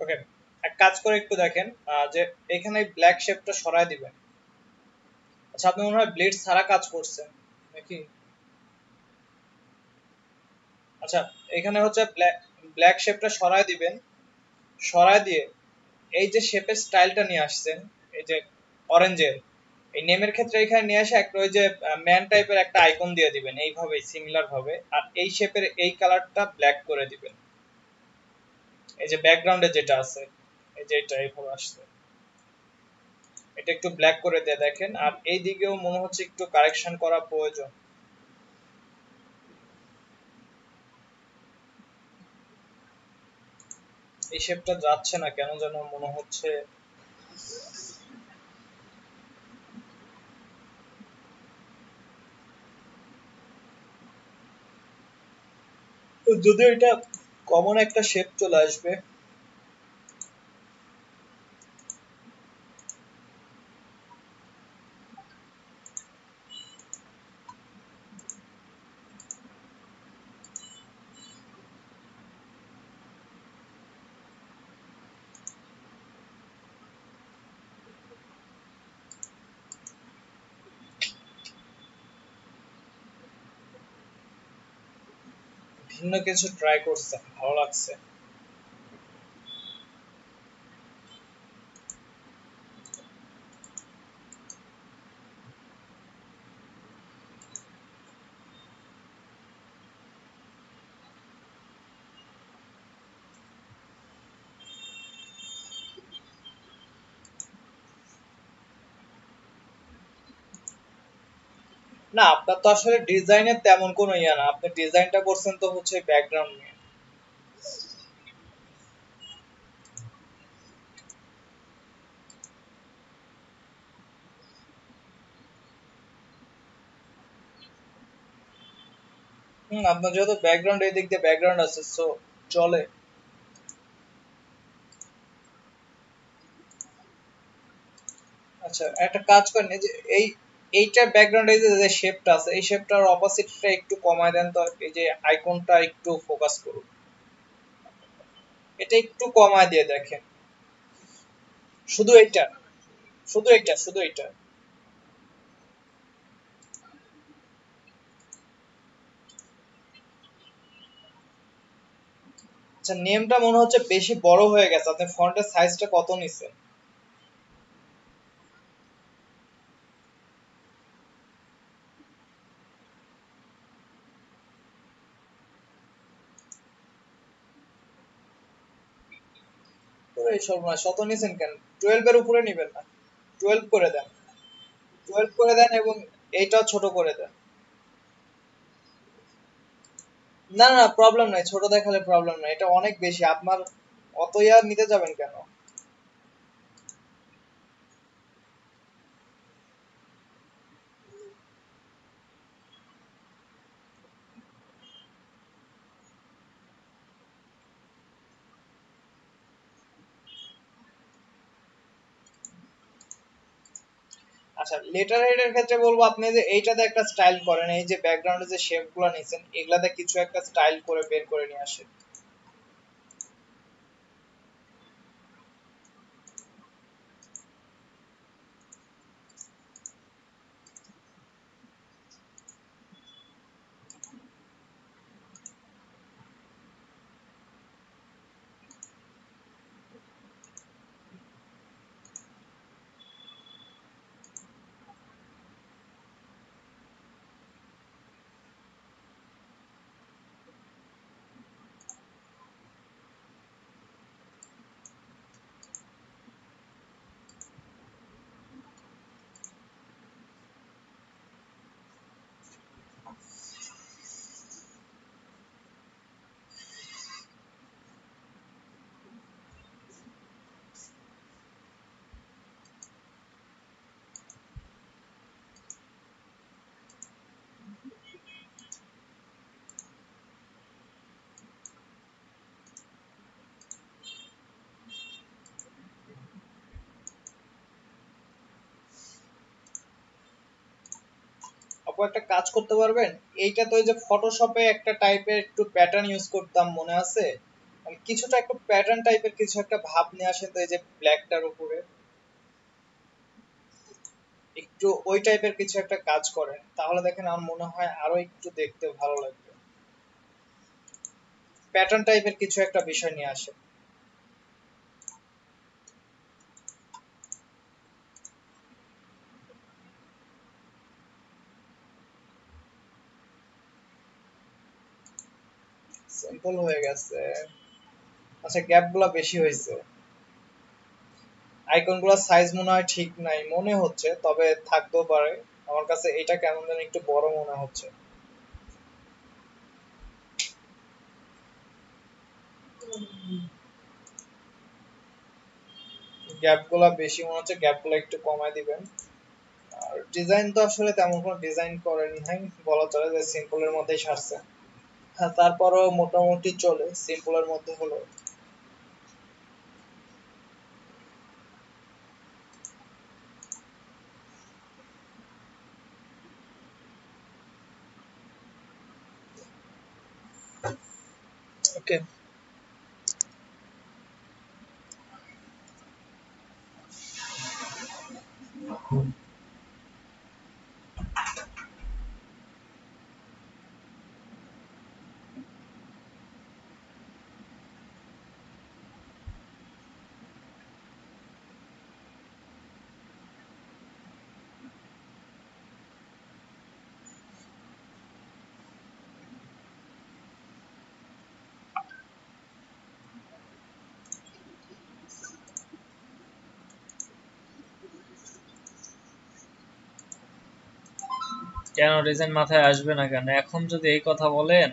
ওকে, এক কাজ করে একটু দেখেন যে এখানে ব্ল্যাক শেপটা সরায় দিবেন। আচ্ছা, আপনি মনে হয় ব্লেড ছাড়া কাজ করছেন নাকি? আচ্ছা, এখানে হচ্ছে ব্ল্যাক ব্ল্যাক শেপটা সরায় দিবেন। সরায় দিয়ে এই যে শেপের স্টাইলটা নিয়ে আসছেন, এই যে অরেঞ্জের, এই নেমের ক্ষেত্রে এখানে নিয়ে আসে একটা ওই যে ম্যান টাইপের একটা আইকন দিয়ে দিবেন এইভাবে সিমিলার ভাবে, আর এই শেপের এই কালারটা ব্ল্যাক করে দিবেন। এই যে ব্যাকগ্রাউন্ডে যেটা আছে, এই যে এটা এইভাবে আসছে, এটা একটু ব্ল্যাক করে দিয়ে দেখেন। আর এই দিকেও মনে হচ্ছে একটু কারেকশন করা প্রয়োজন। এই শেপটা যাচ্ছে না কেন যেন মনে হচ্ছে। যদিও এটা কমন একটা শেপ চলে আসবে। ভিন্ন কিছু ট্রাই করছে, ভালো লাগছে। না, আপনার তো আসলে ডিজাইনের তেমন কোনো ইয়া না, আপনি ডিজাইনটা করছেন তো হচ্ছে ব্যাকগ্রাউন্ড নিয়ে। আপনার যেহেতু ব্যাকগ্রাউন্ড এই দিক দিয়ে ব্যাকগ্রাউন্ড আছে, সো চলে। আচ্ছা, একটা কাজ করেন, এই যে এই এইটার ব্যাকগ্রাউন্ডে যে শেপটা আছে, এই শেপটার অপোজিটটা একটু কমায় দেন তো, এই যে আইকনটা একটু ফোকাস করুন, এটা একটু কমায় দিয়ে দেখেন। শুধু এইটা, শুধু এইটা, শুধু এইটা। আচ্ছা, নেমটা মনে হচ্ছে বেশি বড় হয়ে গেছে, আপনি ফন্টের সাইজটা কত নিছেন? ওরে সর্বনাশ, শত নিছেন কেন? 12 এর উপরে নিবেন না, 12 করে দেন। 12 করে দেন এবং এইটাও ছোট করে দেন। না না, প্রবলেম নাই, ছোট দেখালে প্রবলেম নাই, এটা অনেক বেশি আপনার। অত ইয়ার নিতে যাবেন কেন? আচ্ছা, লেটার হেডের ক্ষেত্রে বলবো আপনি যে এইটাতে একটা স্টাইল করেন, এই যে ব্যাকগ্রাউন্ডে যে শেপ গুলো নিছেন এগুলাতে কিছু একটা স্টাইল করে বের করে নিয়ে আসেন। আপু, একটা কাজ করতে পারবেন? এইটা তো ওই যে ফটোশপে একটা টাইপের একটু প্যাটার্ন ইউজ করতাম, মনে আছে? মানে কিছুটা একটু প্যাটার্ন টাইপের কিছু একটা ভাব নিয়ে আসেন তো এই যে ব্ল্যাকটার উপরে একটু ওই টাইপের কিছু একটা কাজ করেন, তাহলে দেখেন আমার মনে হয় আরো একটু দেখতে ভালো লাগবে। প্যাটার্ন টাইপের কিছু একটা বিষয় নিয়ে আসে। সিম্পল হয়ে গেছে। আচ্ছা, গ্যাপ গুলা বেশি হয়েছে। আইকন গুলা সাইজ মনে হয় ঠিক নাই মনে হচ্ছে, তবে থাকতেও পারে। আমার কাছে এটা কেমন যেন একটু বড় মনে হচ্ছে। গ্যাপ গুলা বেশি মনে হচ্ছে, গ্যাপ গুলা একটু কমায় দিবেন। আর ডিজাইন তো আসলে তেমন কোনো ডিজাইন করেন নাই, বলা চলে যে সিম্পলের মধ্যেই সারছে। হ্যাঁ, তারপরও মোটামুটি চলে, সিম্পলের মধ্যে হলো। ওকে। কেন ডিজাইন মাথায় আসবে না কেন এখন যদি এই কথা বলেন?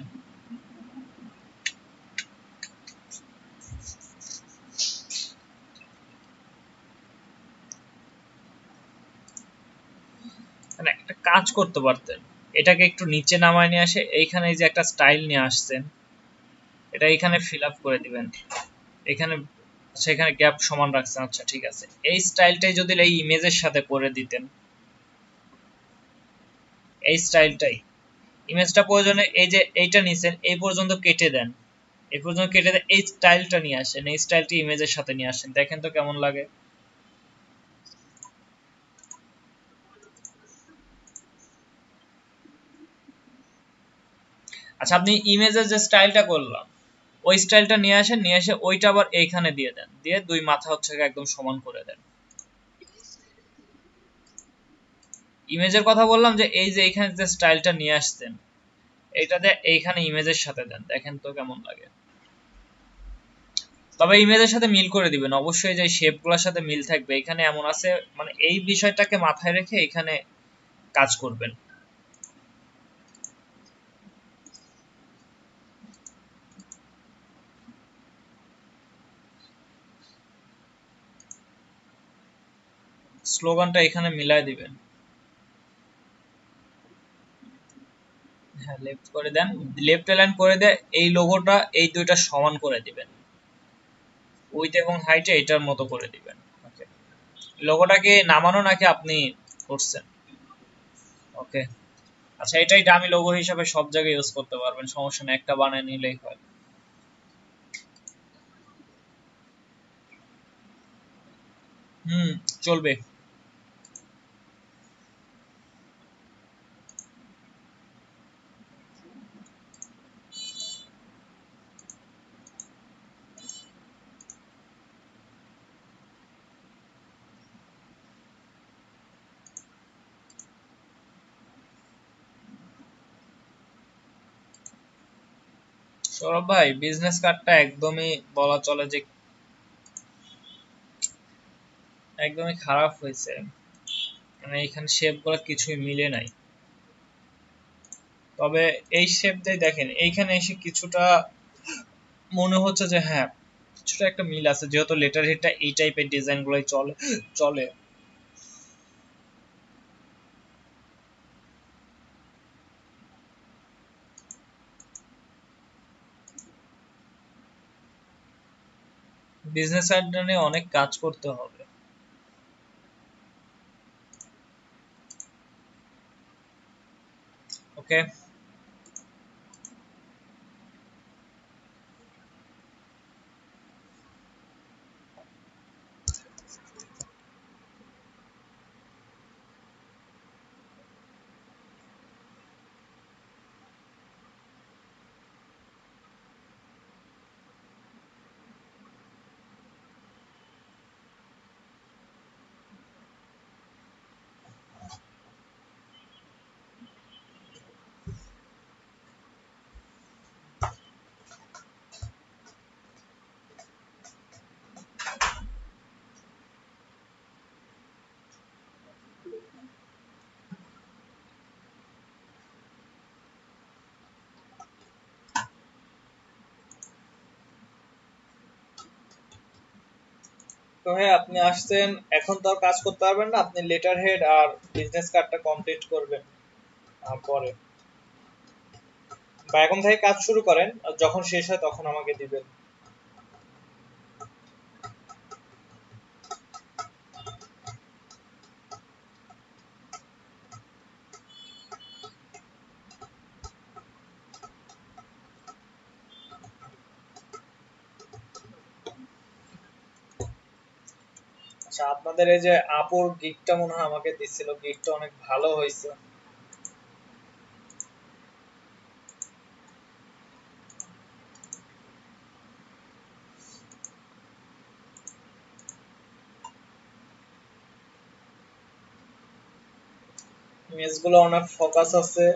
মানে একটা কাজ করতে পারতেন, এটাকে একটু নিচে নামায় নিয়ে আসে এইখানে এই যে একটা স্টাইল নিয়ে আসছেন, এটা এখানে ফিল আপ করে দিবেন। এখানে সেখানে গ্যাপ সমান রাখছেন, আচ্ছা ঠিক আছে। এই স্টাইলটাই যদি এই ইমেজের সাথে করে দিতেন, এই স্টাইলটাই ইমেজটা প্রয়োজনে এই যে এইটা নিছেন এই পর্যন্ত কেটে দেন, এই পর্যন্ত কেটে দেন, এই স্টাইলটা নিয়ে আসেন, এই স্টাইলটি ইমেজের সাথে নিয়ে আসেন, দেখেন তো কেমন লাগে। আচ্ছা, আপনি ইমেজের যে স্টাইলটা করলাম ওই স্টাইলটা নিয়ে আসেন, নিয়ে এসে ওইটা আবার এইখানে দিয়ে দেন, দিয়ে দুই মাথা হচ্ছে একদম সমান করে দেন। ইমেজের কথা বললাম যে এই যে এইখানে যে স্টাইলটা নিয়ে আসছেন এইটাতে এইখানে ইমেজের সাথে দেন, দেখেন তো কেমন লাগে। তবে ইমেজের সাথে মিল করে দিবেন অবশ্যই, যে শেপ গুলোর সাথে মিল থাকবে এখানে এমন আছে, মানে এই বিষয়টাকে মাথায় রেখে এখানে কাজ করবেন। স্লোগানটা এখানে মিলাই দিবেন। হ্যাঁ, লেফট করে দেন, লেফট অ্যালাইন করে দিয়ে এই লোগোটা এই দুইটা সমান করে দিবেন, উইথ এবং হাইটে এটার মতো করে দিবেন। ওকে, লোগোটাকে নামানো নাকি আপনি করছেন? ওকে, আচ্ছা এটাই ডামি লোগো হিসাবে সব জায়গায় ইউজ করতে পারবেন, সমস্যা নেই, একটা বানিয়ে নিলেই হয়। হুম, চলবে। সৌরভ ভাই, বিজনেস কার্ডটা একদমই বলা চলে যে একদমই খারাপ হয়েছে, মানে এখানে শেপ গুলো কিছুই মিলে নাই। তবে এই শেপ দিয়ে দেখেন এইখানে এসে কিছুটা মনে হচ্ছে যে হ্যাঁ কিছুটা একটা মিল আছে, যেহেতু লেটার হেডটা এই টাইপের ডিজাইন গুলোই চলে চলে বিজনেস আইডিয়া নিয়ে অনেক কাজ করতে হবে। ওকে, তো হ্যাঁ, আপনি আসছেন, এখন তো আর কাজ করতে পারবেন না, আপনি লেটার হেড আর বিজনেস কার্ডটা কমপ্লিট করবেন পরে, বা এখন থেকে কাজ শুরু করেন, আর যখন শেষ হয় তখন আমাকে দিবেন। আচ্ছা, আপনাদের এই যে আপুর গিগটা মনে হয় আমাকে দিচ্ছিল, গিগটা অনেক ভালো হয়েছে। ইমেজ গুলো অনেক ফোকাস আছে।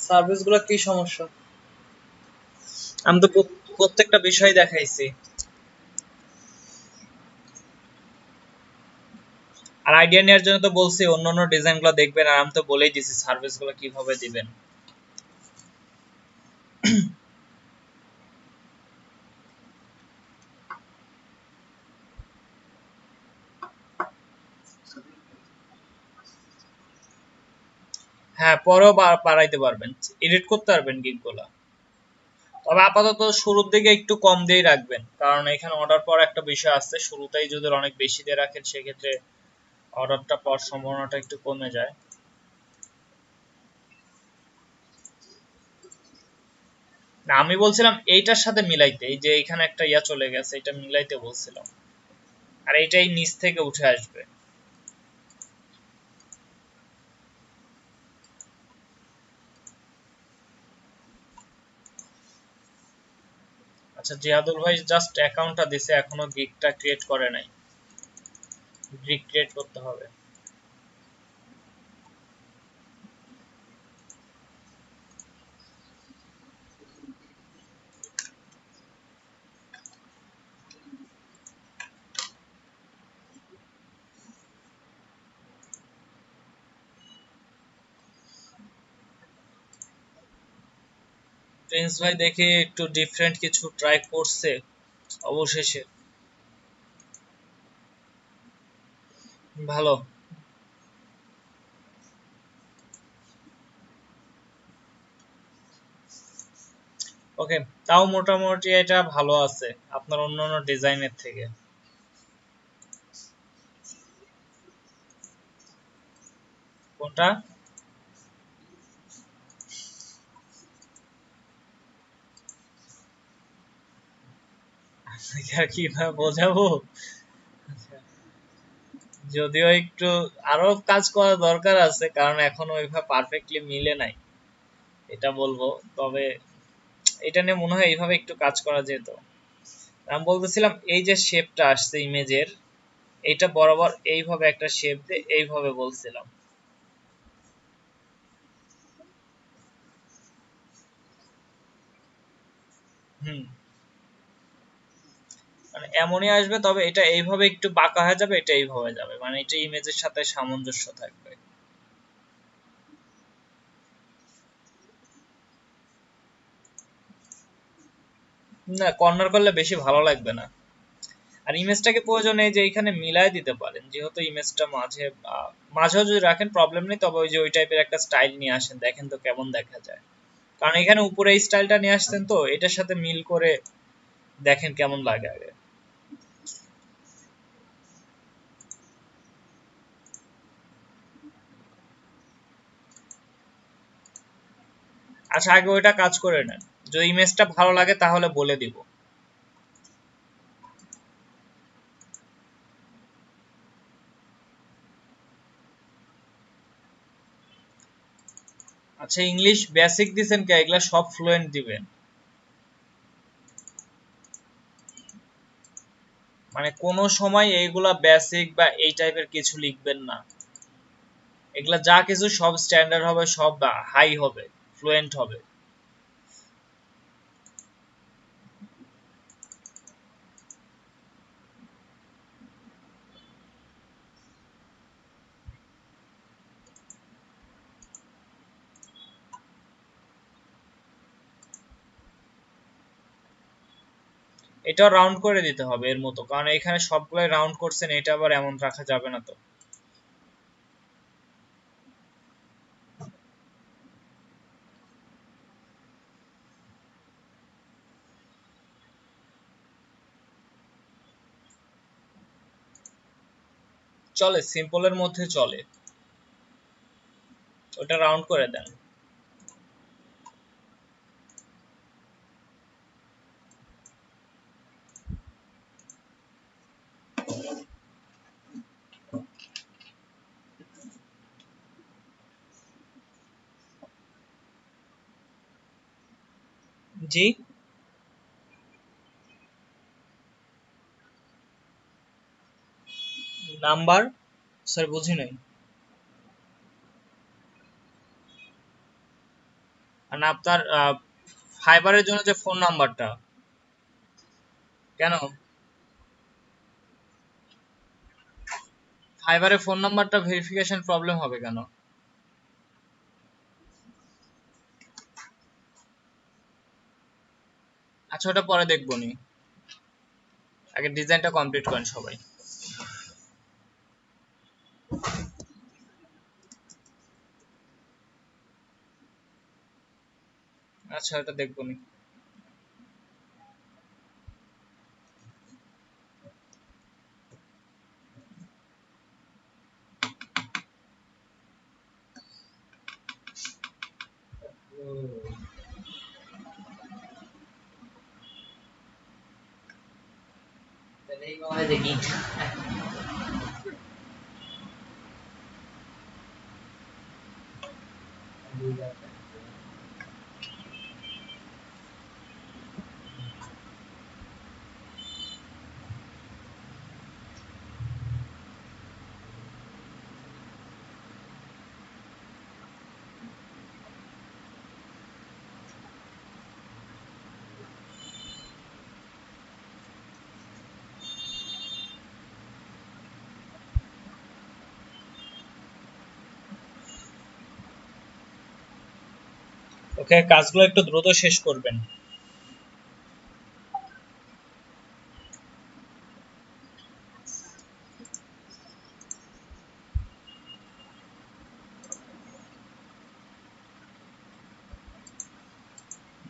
সার্ভিস গুলো কি সমস্যা? আমি তো প্রত্যেকটা বিষয় দেখাইছি। আর আইডিয়া নেওয়ার জন্য তো বলছি অন্য অন্য ডিজাইন গুলো দেখবেন, আর আমি তো বলেই দিছি সার্ভিস গুলো কিভাবে দিবেন। হ্যাঁ, পরেও বাড়াইতে পারবেন, এডিট করতে পারবেন গিগ গুলা। তবে আপাতত শুরুর দিকে একটু কম দিয়ে রাখবেন, কারণ এখানে অর্ডার পাওয়ার একটা বিষয় আছে, শুরুতেই যদি অনেক বেশি দিয়ে রাখেন সেক্ষেত্রে অর্ডারটা পাওয়ার সম্ভাবনাটা একটু কমে যায়। না, আমি বলছিলাম এইটার সাথে মিলাইতে, এই যে এখানে একটা ইয়া চলে গেছে, এটা মিলাইতে বলছিলাম, আর এইটাই নিচ থেকে উঠে আসবে। আচ্ছা, জিয়াদুল ভাই জাস্ট অ্যাকাউন্টটা দিছে, এখনো গিগটা ক্রিয়েট করে নাই, গিগ ক্রিয়েট করতে হবে। প্রিন্স ভাই দেখি একটু ডিফারেন্ট কিছু ট্রাই করছে অবশেষে, ভালো। ওকে, তাও মোটামুটি এটা ভালো আছে আপনার অন্যান্য ডিজাইনের থেকে। কোনটা? কিভাবে বোঝাবো? যদিও একটু আরো কাজ করা দরকার আছে, কারণ এখনো ওইভাবে পারফেক্টলি মিলে নাই, এটা বলবো। তবে এটা নিয়ে মনে হয় এইভাবে একটু কাজ করা যেত। আমি বলতেছিলাম এই যে শেপটা আসছে ইমেজের, এটা বরাবর এইভাবে একটা শেপ দিয়ে এইভাবে বলছিলাম। হুম, মানে এমনই আসবে, তবে এটা এইভাবে একটু বাঁকা হয়ে যাবে, এটা এইভাবে যাবে, মানে এটা ইমেজের সাথে সামঞ্জস্য থাকবে। না, কর্নার করলে বেশি ভালো লাগবে না। আর ইমেজটাকে প্রয়োজনে যে এখানে মিলাই দিতে পারেন, যেহেতু ইমেজটা মাঝে মাঝেও যদি রাখেন প্রবলেম নেই, তবে ওই যে ওই টাইপের একটা স্টাইল নিয়ে আসেন, দেখেন তো কেমন দেখা যায়। কারণ এখানে উপরে এই স্টাইলটা নিয়ে আসছেন, তো এটার সাথে মিল করে দেখেন কেমন লাগে আগে। আচ্ছা, আগে ওইটা কাজ করে নেন, যদি ইমেজটা ভালো লাগে তাহলে বলে দিব। আচ্ছা, ইংলিশ বেসিক দিছেন কে? এগুলা সব ফ্লুয়েন্ট দিবেন। মানে কোনো সময় এইগুলা বেসিক বা এই টাইপের কিছু লিখবেন না। এগুলা যা কিছু সব স্ট্যান্ডার্ড হবে, সব হাই হবে, ফ্লুয়েন্ট হবে। এটাও রাউন্ড করে দিতে হবে এর মতো, কারণ এখানে সবগুলাই রাউন্ড করছেন, এটা আবার এমন রাখা যাবে না তো। চলে, সিম্পলের মধ্যে চলে, ওটা রাউন্ড করে দেন। জি, নাম্বার স্যার বুঝি নাই। আর আপনার ফাইবারের জন্য যে ফোন নাম্বারটা, কেন ফাইবারের ফোন নাম্বারটা ভেরিফিকেশন প্রবলেম হবে কেন? আচ্ছা, ওটা পরে দেখবো নি, আগে ডিজাইনটা কমপ্লিট করেন সবাই। আচ্ছা, ওটা দেখবো নি। দেখি। ওকে, কাজগুলো একটু দ্রুত শেষ করবেন।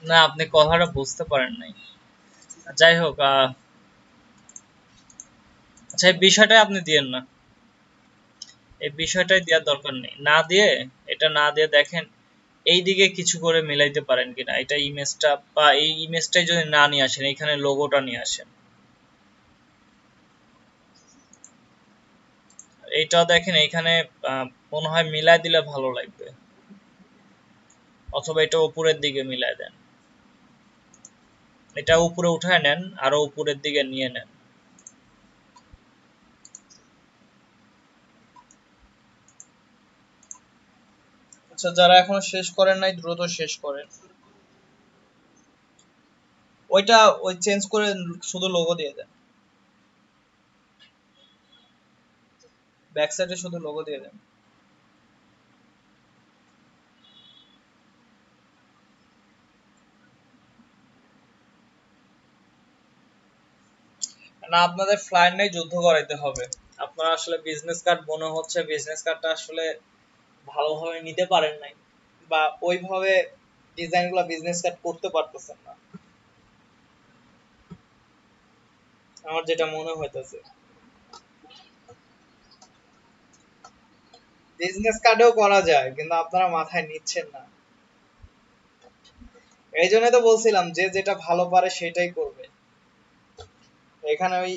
না, আপনি কথাটা বুঝতে পারেন নাই। যাই হোক, আচ্ছা, এই বিষয়টাই আপনি দিয়েন না, এই বিষয়টাই দেওয়ার দরকার নেই, না দিয়ে, এটা না দিয়ে দেখেন এই দিকে কিছু করে মিলাইতে পারেন কিনা, এটা ইমেজটা বা এই ইমেজটাই যদি না নিয়ে আসেন, এখানে লোগোটা নিয়ে আসেন। এইটাও দেখেন এখানে মনে হয় মিলাই দিলে ভালো লাগবে, অথবা এটা উপরের দিকে মিলাই দেন, এটা উপরে উঠায় নেন, আরো উপরের দিকে নিয়ে নেন। আচ্ছা, যারা এখনো শেষ করেন নাই দ্রুত শেষ করেন। ওইটা ওই চেঞ্জ করে শুধু লোগো দিয়ে দেন, ব্যাক সাইডে শুধু লোগো দিয়ে দেন। না, আপনাদের ফ্লায়ার নেই, যুদ্ধ করাইতে হবে। আপনারা আসলে বিজনেস কার্ড মনে হচ্ছে বিজনেস কার্ডটা আসলে ভালোভাবে নিতে পারেন নাই, বা ওইভাবে ডিজাইনগুলো বিজনেস কার্ড করতে পারতেছেন না, আমার যেটা মনে হইতেছে। বিজনেস কার্ডেও করা যায়, কিন্তু আপনারা মাথায় নিচ্ছেন না। এই জন্য তো বলছিলাম যে যেটা ভালো পারে সেটাই করবে। এখানে ওই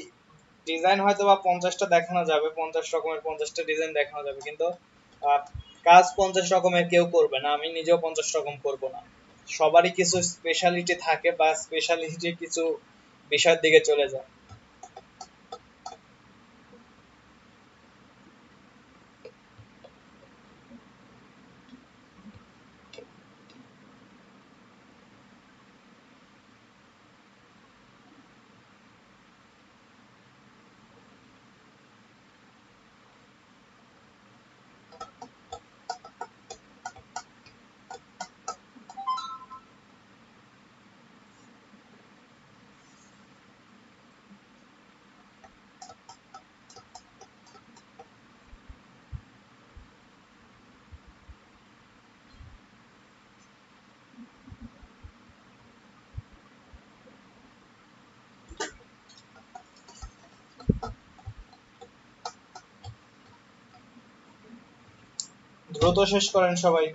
ডিজাইন হয়তো বা 50টা দেখানো যাবে, 50 রকমের 50টা ডিজাইন দেখানো যাবে, কিন্তু আহ, কাজ 50 রকমের কেউ করবে না, আমি নিজেও 50 রকম করব না। সবারই কিছু স্পেশালিটি থাকে, বা স্পেশালিটি কিছু বিষয়ের দিকে চলে যায়। দ্রুত শেষ করেন সবাই।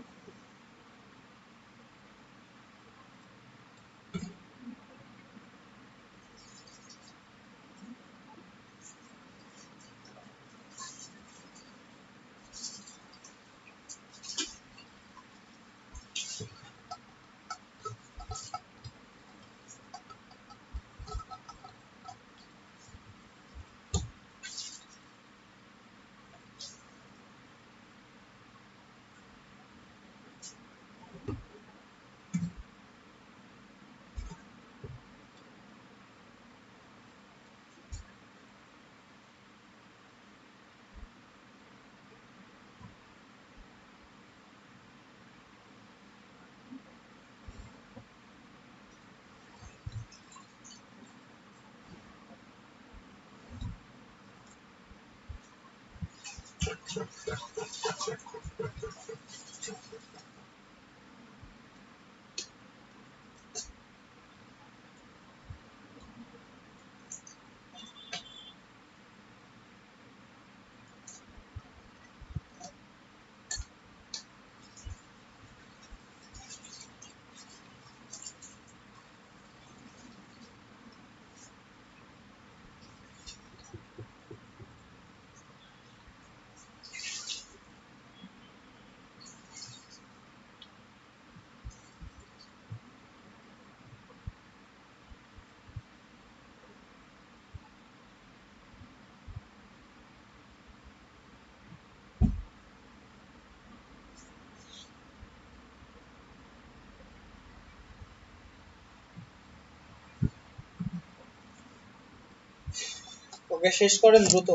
ওকে শেষ করেন দ্রুত।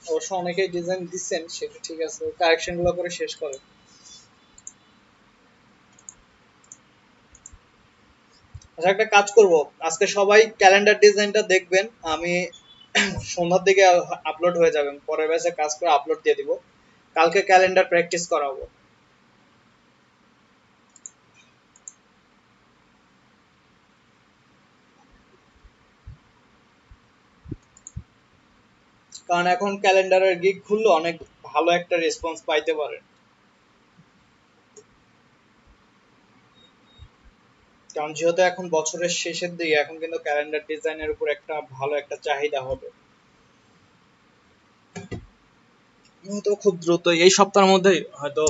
অবশ্য অনেকেই ডিজাইন দিচ্ছেন, সেটা ঠিক আছে, কারেকশন গুলো করে শেষ করেন। আচ্ছা, একটা কাজ করব, আজকে সবাই ক্যালেন্ডার ডিজাইনটা দেখবেন, আমি সন্ধ্যার দিকে আপলোড হয়ে যাবেন, পরের ব্যাচে কাজ করে আপলোড দিয়ে দিব। কালকে ক্যালেন্ডার প্র্যাকটিস করাবো। কারণ এখন ক্যালেন্ডারের গিগ খুললে অনেক ভালো একটা রেসপন্স পাইতে পারেন। কারণ যেহেতু এখন বছরের শেষের দিকে, এখন কিন্তু ক্যালেন্ডার ডিজাইনের উপর একটা ভালো একটা চাহিদা হবে। হয়তো খুব দ্রুত এই সপ্তাহের মধ্যেই হয়তো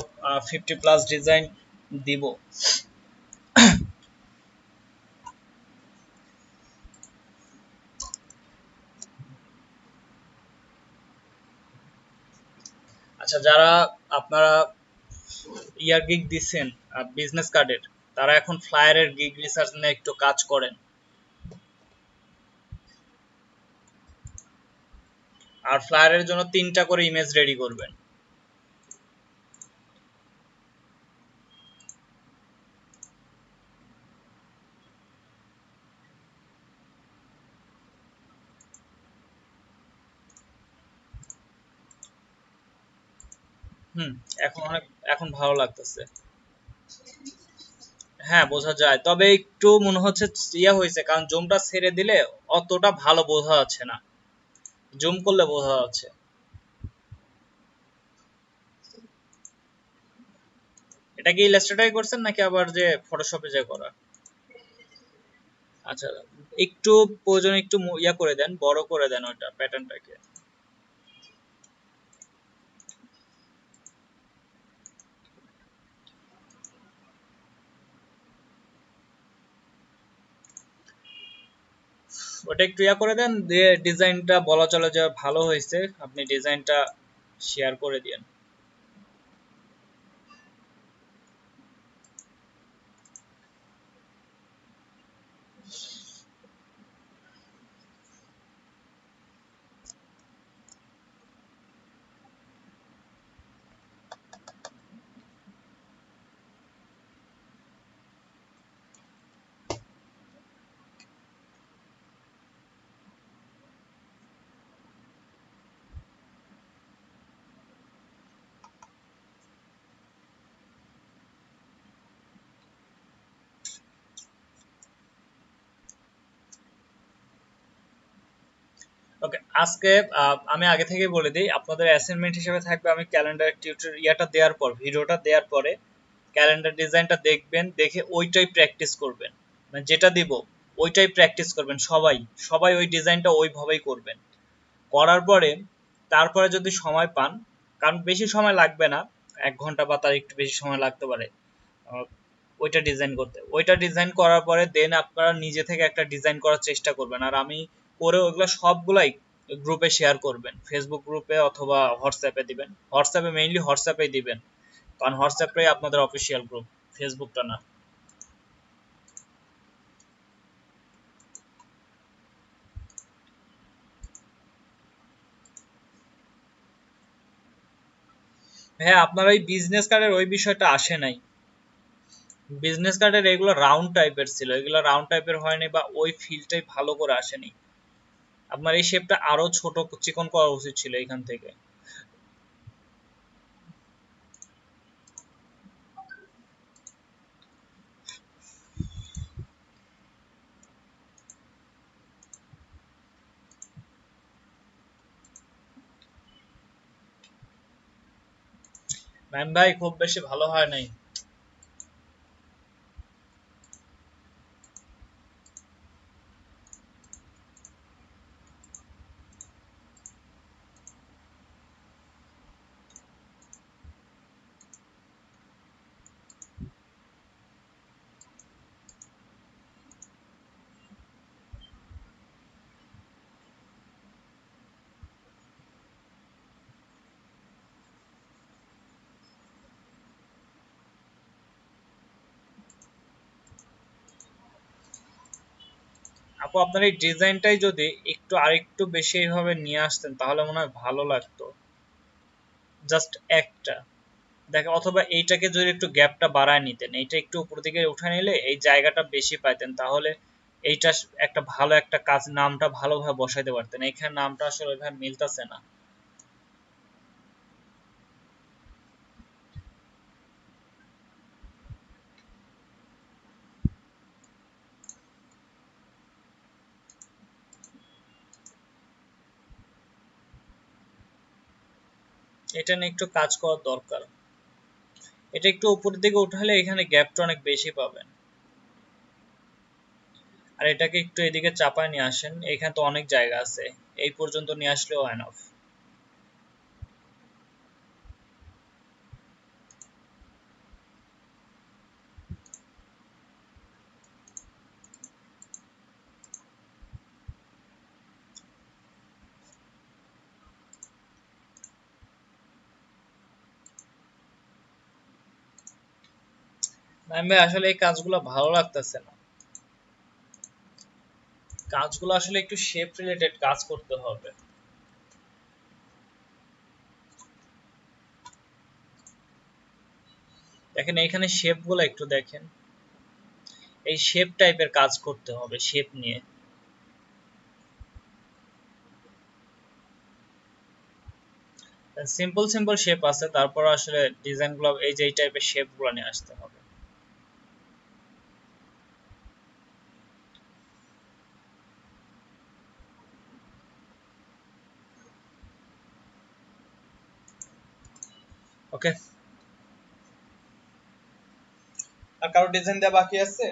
50+ ডিজাইন দিব। আচ্ছা, যারা আপনারা ইয়ার গিগ দিচ্ছেন বিজনেস কার্ডের, তারা এখন ফ্লায়ারের গিগ রিসার্চ নিয়ে একটু কাজ করেন। আর ফ্লায়ারের জন্য 3টা করে ইমেজ রেডি করবেন। হুম, এখন ভালো লাগতেছে। হ্যাঁ, বোঝা যায়, তবে একটু মনে হচ্ছে ইয়া হয়েছে, কারণ জুমটা ছেড়ে দিলে অতটা ভালো বোঝা যাচ্ছে না, জুম করলে বোঝা যাচ্ছে। এটা কি ইলাস্ট্রেটরে করছেন নাকি আবার যে ফটোশপে যে করা? আচ্ছা, একটু প্রয়োজনে একটু ইয়া করে দেন, বড় করে দেন ওইটা প্যাটার্নটাকে। ওটা একটু ইয়া করে দেন, দিয়ে ডিজাইনটা বলা চলে যে ভালো হয়েছে, আপনি ডিজাইনটা শেয়ার করে দিন। ওকে, আজকে আমি আগে থেকে বলে দিই, আপনাদের অ্যাসাইনমেন্ট হিসেবে থাকবে, আমি ক্যালেন্ডার ইয়াটা দেওয়ার পর, ভিডিওটা দেওয়ার পরে ক্যালেন্ডার ডিজাইনটা দেখবেন, দেখে ওইটাই প্র্যাকটিস করবেন। মানে যেটা দিব ওইটাই প্র্যাকটিস করবেন, সবাই সবাই ওই ডিজাইনটা ওইভাবেই করবেন। করার পরে তারপরে যদি সময় পান, কারণ বেশি সময় লাগবে না, 1 ঘন্টা বা তার একটু বেশি সময় লাগতে পারে আহ, ওইটা ডিজাইন করতে। ওইটা ডিজাইন করার পরে দেন আপনারা নিজে থেকে একটা ডিজাইন করার চেষ্টা করবেন, আর আমি করে ওইগুলো সবগুলাই গ্রুপে শেয়ার করবেন, ফেসবুক গ্রুপে অথবা হোয়াটসঅ্যাপে দিবেন। হোয়াটসঅ্যাপে মেইনলি হোয়াটসঅ্যাপেই দিবেন, কারণ হোয়াটসঅ্যাপটাই আপনাদের অফিসিয়াল গ্রুপ, ফেসবুকটা না। হ্যাঁ, আপনার ওই বিজনেস কার্ডের ওই বিষয়টা আসে নাই। বিজনেস কার্ডের এগুলো রাউন্ড টাইপের ছিল, এগুলো রাউন্ড টাইপের হয়নি বা ওই ফিলটাই ভালো করে আসেনি। আপনার এই শেপটা আরো ছোট চিকন করা উচিত ছিল এখান থেকে। ম্যাম ভাই খুব বেশি ভালো হয় নাই। আপু আপনার এই ডিজাইনটাই যদি একটু আরেকটু বেশি এইভাবে নিয়ে আসতেন তাহলে মনে হয় ভালো লাগতো। জাস্ট একটা দেখে, অথবা এইটাকে যদি একটু গ্যাপটা বাড়ায় নিতেন, এইটা একটু উপর দিকে উঠে নিলে এই জায়গাটা বেশি পাইতেন, তাহলে এইটা একটা ভালো একটা কাজ, নামটা ভালোভাবে বসাইতে পারতেন। এখানে নামটা আসলে ওইভাবে মিলতেছে না। এটা নিয়ে একটু কাজ করার দরকার। এটা একটু উপরের দিকে উঠালে এখানে গ্যাপটা অনেক বেশি পাবেন। আর এটাকে একটু এদিকে চাপায় নিয়ে আসেন, এখানে তো অনেক জায়গা আছে, এই পর্যন্ত নিয়ে আসলেও এনাফ। আমি আসলে এই কাজগুলো ভালো লাগতেছে না, কাজগুলো আসলে একটু শেপ রিলেটেড কাজ করতে হবে। দেখেন এইখানে শেপ গুলো একটু দেখেন, এই শেপ টাইপের কাজ করতে হবে, শেপ নিয়ে। সিম্পল সিম্পল শেপ আছে, তারপর আসলে ডিজাইন গুলো এই যে এই টাইপের শেপ গুলো নিয়ে আসতে হবে। ওকে, আর কারো ডিজাইন দেওয়া বাকি আছে?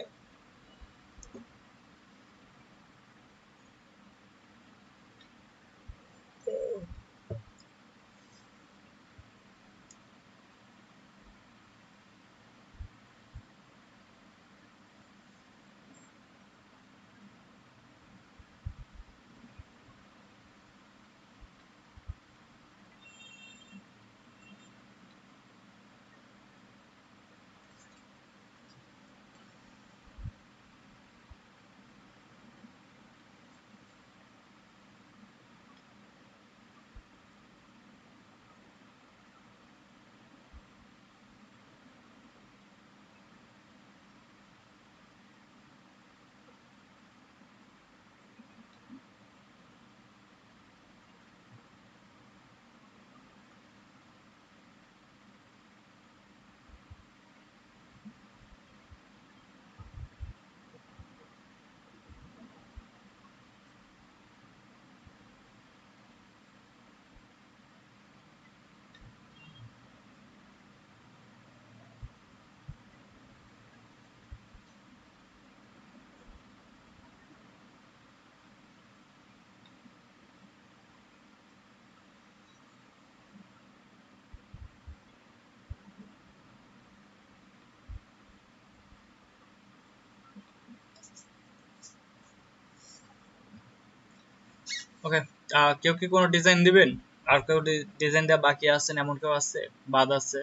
ওকে, কেউ কি কোনো ডিজাইন দিবেন? আর কেউ ডিজাইন দেওয়া বাকি আছেন এমন কেউ আছে, বাদ আছে?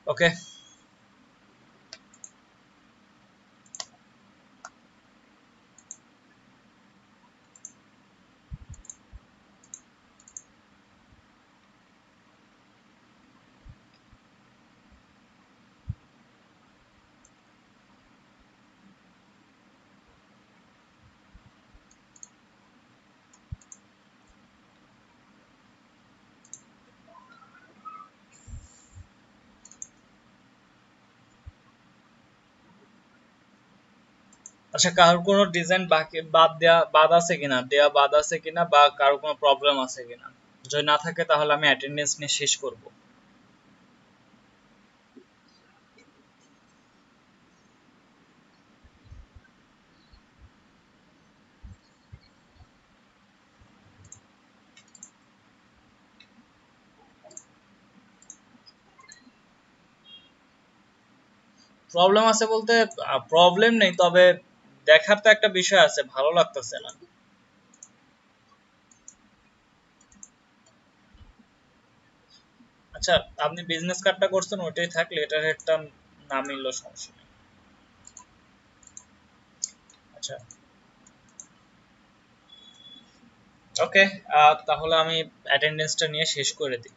ওকে, আচ্ছা, কারোর কোনো ডিজাইন বাকি বাদ আছে কিনা, দেয়া বাদ আছে কিনা, বা কারোর কোনো প্রবলেম আছে কিনা? যদি না থাকে তাহলে আমি অ্যাটেন্ডেন্স নিয়ে শেষ করব। প্রবলেম আছে বলতে প্রবলেম নেই, তবে দেখার তো একটা বিষয় আছে, ভালো লাগতেছে না। আচ্ছা, আপনি বিজনেস কার্ডটা করছেন ওইটাই থাকলে এটার একটা না মিললেও সমস্যা নেই। আচ্ছা, ওকে, তাহলে আমি অ্যাটেন্ডেন্সটা নিয়ে শেষ করে দিই।